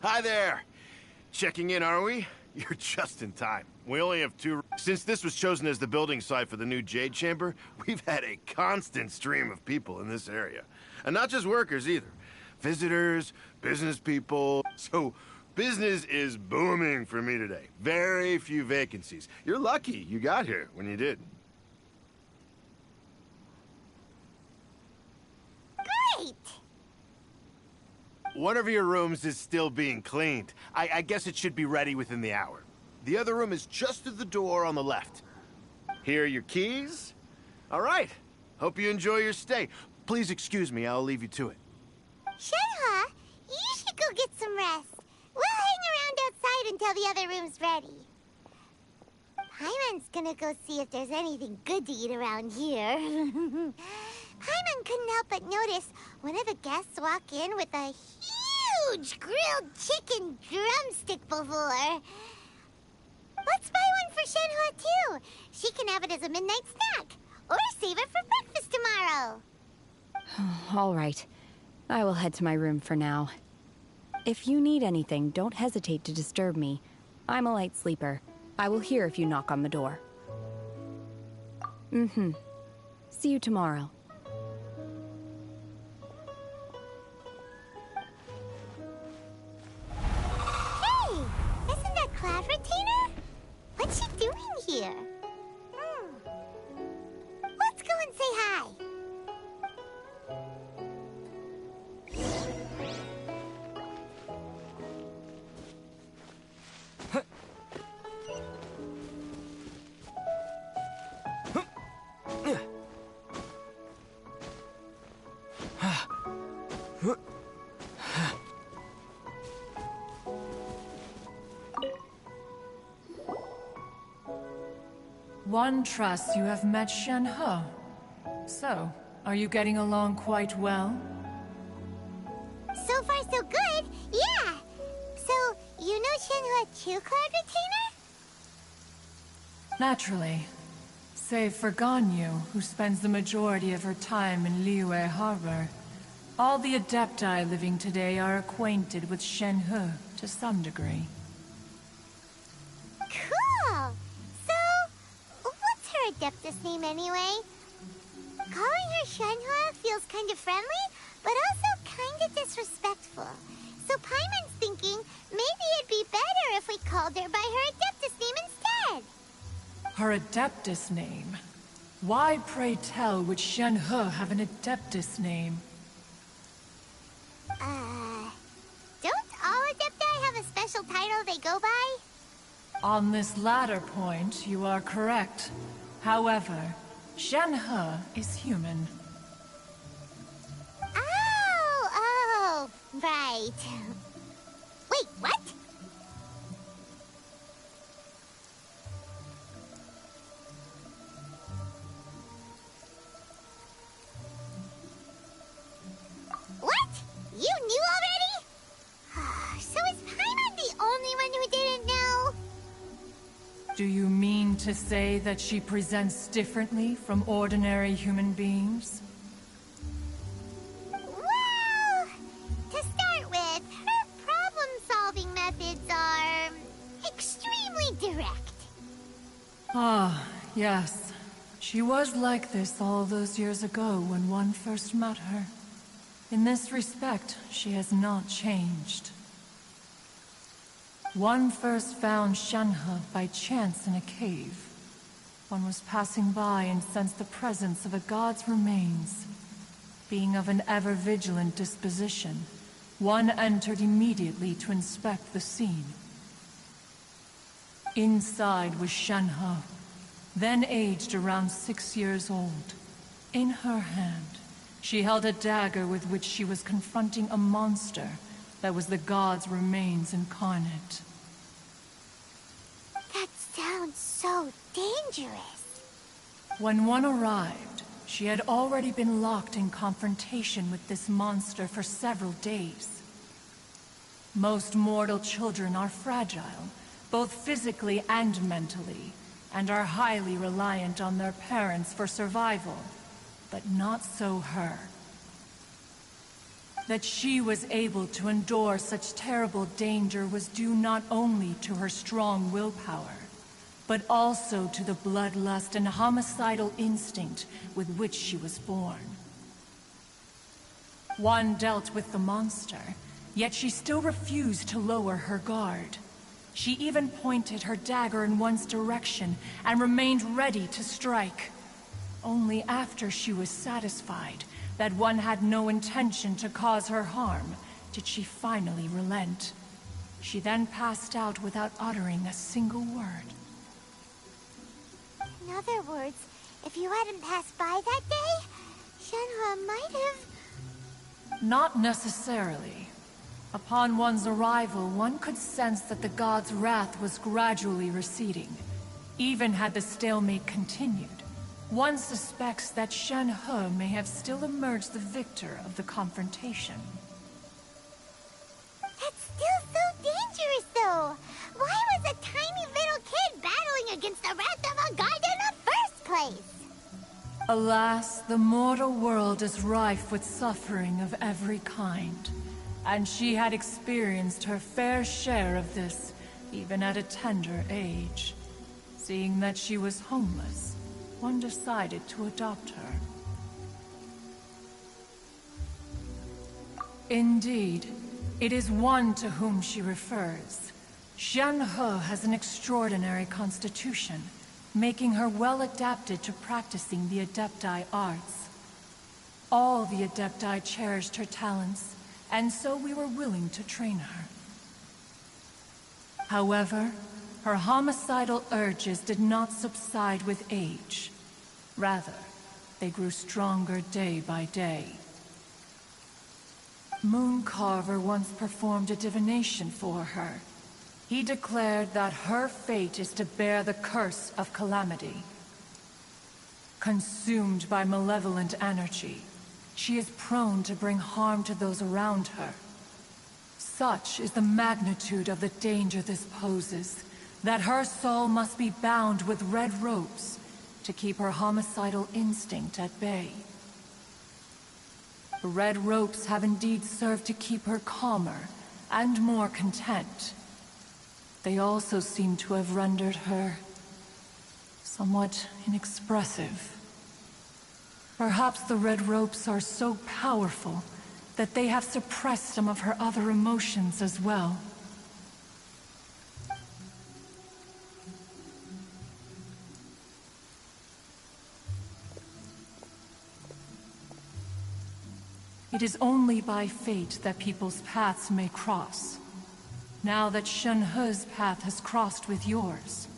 Hi there! Checking in, are we? You're just in time. We only have 2... Since this was chosen as the building site for the new Jade Chamber, we've had a constant stream of people in this area. And not just workers, either. Visitors, business people... So, business is booming for me today. Very few vacancies. You're lucky you got here when you did. Great! One of your rooms is still being cleaned. I guess it should be ready within the hour. The other room is just through the door on the left. Here are your keys. All right. Hope you enjoy your stay. Please excuse me, I'll leave you to it. Shenhua, you should go get some rest. We'll hang around outside until the other room's ready. Paimon's gonna go see if there's anything good to eat around here. Paimon couldn't help but notice one of the guests walk in with a huge grilled chicken drumstick before. Let's buy one for Shenhua, too. She can have it as a midnight snack. Or save it for breakfast tomorrow. All right. I will head to my room for now. If you need anything, don't hesitate to disturb me. I'm a light sleeper. I will hear if you knock on the door. See you tomorrow. Hey! Isn't that Cloud Retainer? What's she doing here? Let's go and say hi. One trusts you have met Shenhe. So, are you getting along quite well? So far, so good. Yeah. So, you know Shenhua too, Cloud Retainer? Naturally. Save for Ganyu, who spends the majority of her time in Liyue Harbor. All the Adepti living today are acquainted with Shenhe to some degree. Cool. So, what's her Adeptus name anyway? Calling her Shenhua feels kind of friendly, but also kind of disrespectful. So Paimon's thinking maybe it'd be better if we called her by her Adeptus name instead. Her Adeptus name. Why, pray tell, would Shen He have an Adeptus name? Don't all Adepti have a special title they go by? On this latter point, you are correct. However, Shen He is human. Oh, right. Wait, what? What? You knew already? So is Paimon the only one who didn't know? Do you mean to say that she presents differently from ordinary human beings? Well, to start with, her problem-solving methods are extremely direct. Ah, yes. She was like this all those years ago when one first met her. In this respect, she has not changed. One first found Shen He by chance in a cave. One was passing by and sensed the presence of a god's remains. Being of an ever-vigilant disposition, one entered immediately to inspect the scene. Inside was Shen He, then aged around 6 years old. In her hand, she held a dagger with which she was confronting a monster that was the god's remains incarnate. That sounds so dangerous. When one arrived, she had already been locked in confrontation with this monster for several days. Most mortal children are fragile, both physically and mentally, and are highly reliant on their parents for survival. But not so her. That she was able to endure such terrible danger was due not only to her strong willpower, but also to the bloodlust and homicidal instinct with which she was born. One dealt with the monster, yet she still refused to lower her guard. She even pointed her dagger in one's direction and remained ready to strike. Only after she was satisfied that one had no intention to cause her harm did she finally relent. She then passed out without uttering a single word. In other words, if you hadn't passed by that day, Shenhe might have... Not necessarily. Upon one's arrival, one could sense that the god's wrath was gradually receding. Even had the stalemate continued, one suspects that Shen He may have still emerged the victor of the confrontation. That's still so dangerous, though. Why was a tiny little kid battling against the wrath of a god in the first place? Alas, the mortal world is rife with suffering of every kind. And she had experienced her fair share of this, even at a tender age. Seeing that she was homeless, one decided to adopt her. Indeed, it is one to whom she refers. Shen He has an extraordinary constitution, making her well adapted to practicing the Adepti arts. All the Adepti cherished her talents, and so we were willing to train her. However, her homicidal urges did not subside with age. Rather, they grew stronger day by day. Mooncarver once performed a divination for her. He declared that her fate is to bear the curse of calamity. Consumed by malevolent energy, she is prone to bring harm to those around her. Such is the magnitude of the danger this poses, that her soul must be bound with red ropes to keep her homicidal instinct at bay. The red ropes have indeed served to keep her calmer and more content. They also seem to have rendered her somewhat inexpressive. Perhaps the red ropes are so powerful that they have suppressed some of her other emotions as well. It is only by fate that people's paths may cross. Now that Shenhe's path has crossed with yours,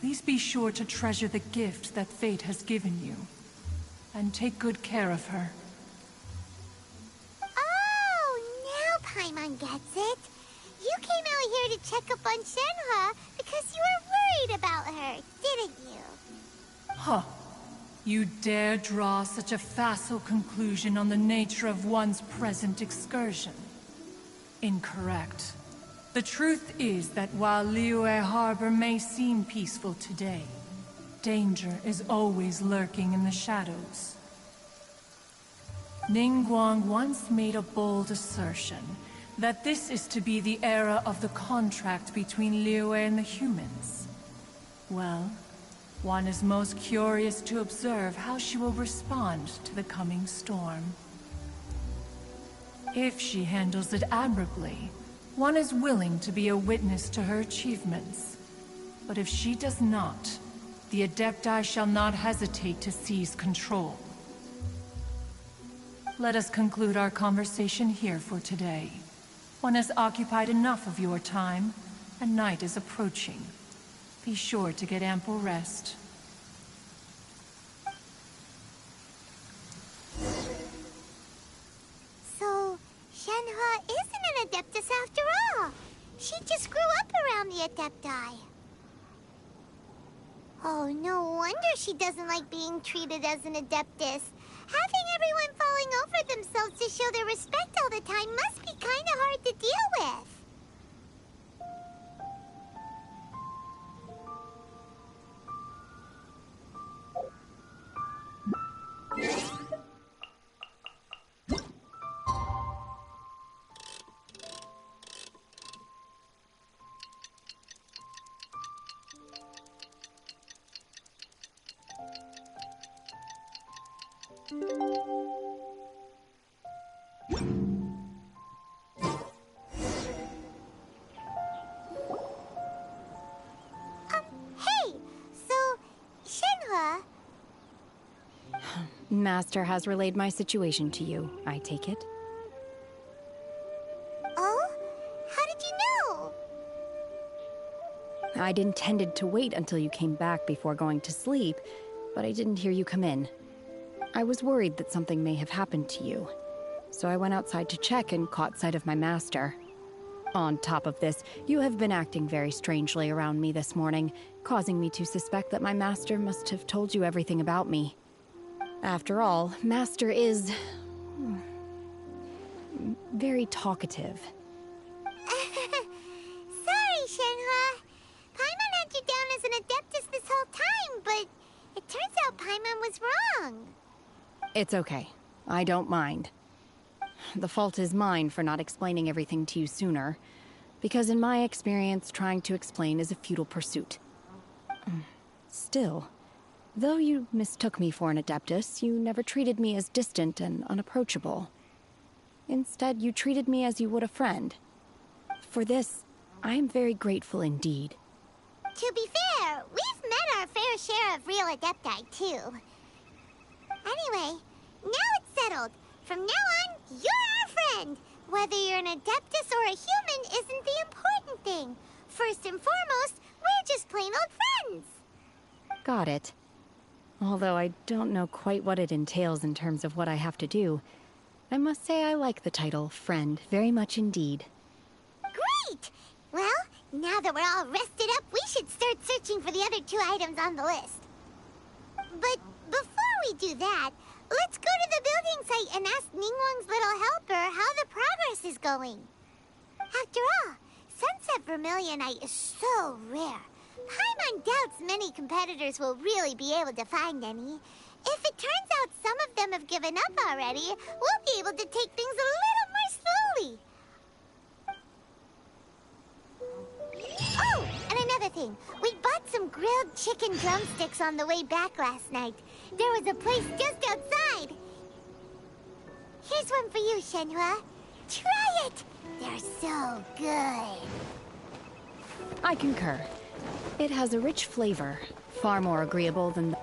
please be sure to treasure the gift that fate has given you, and take good care of her. Oh, now Paimon gets it. You came out here to check up on Shenhe because you were worried about her, didn't you? Huh. You dare draw such a facile conclusion on the nature of one's present excursion? Incorrect. The truth is that while Liyue Harbor may seem peaceful today, danger is always lurking in the shadows. Ningguang once made a bold assertion that this is to be the era of the contract between Liyue and the humans. Well, one is most curious to observe how she will respond to the coming storm. If she handles it admirably, one is willing to be a witness to her achievements. But if she does not, the Adepti shall not hesitate to seize control. Let us conclude our conversation here for today. One has occupied enough of your time, and night is approaching. Be sure to get ample rest. So, Shenhe isn't an Adeptus after all. She just grew up around the Adepti. Oh, no wonder she doesn't like being treated as an Adeptus. Having everyone falling over themselves to show their respect all the time must be kind of hard to deal with. Hey, so, Shenhe... Master has relayed my situation to you, I take it. Oh? How did you know? I'd intended to wait until you came back before going to sleep, but I didn't hear you come in. I was worried that something may have happened to you, so I went outside to check and caught sight of my master. On top of this, you have been acting very strangely around me this morning, causing me to suspect that my master must have told you everything about me. After all, Master is... very talkative. Sorry, Shenhe. Paimon had you down as an Adeptus this whole time, but it turns out Paimon was wrong. It's okay. I don't mind. The fault is mine for not explaining everything to you sooner, because in my experience, trying to explain is a futile pursuit. Still, though you mistook me for an Adeptus, you never treated me as distant and unapproachable. Instead, you treated me as you would a friend. For this, I am very grateful indeed. To be fair, we've met our fair share of real Adepti, too. Anyway, now it's settled. From now on, you're our friend. Whether you're an Adeptus or a human isn't the important thing. First and foremost, we're just plain old friends. Got it. Although I don't know quite what it entails in terms of what I have to do, I must say I like the title, Friend, very much indeed. Great! Well, now that we're all rested up, we should start searching for the other 2 items on the list. But before we do that, let's go to the building site and ask Ningguang's little helper how the progress is going. After all, Sunset Vermilionite is so rare. Paimon doubts many competitors will really be able to find any. If it turns out some of them have given up already, we'll be able to take things a little more slowly. Oh, and another thing. We bought some grilled chicken drumsticks on the way back last night. There was a place just outside. Here's one for you, Shenhe. Try it! They're so good. I concur. It has a rich flavor, far more agreeable than the...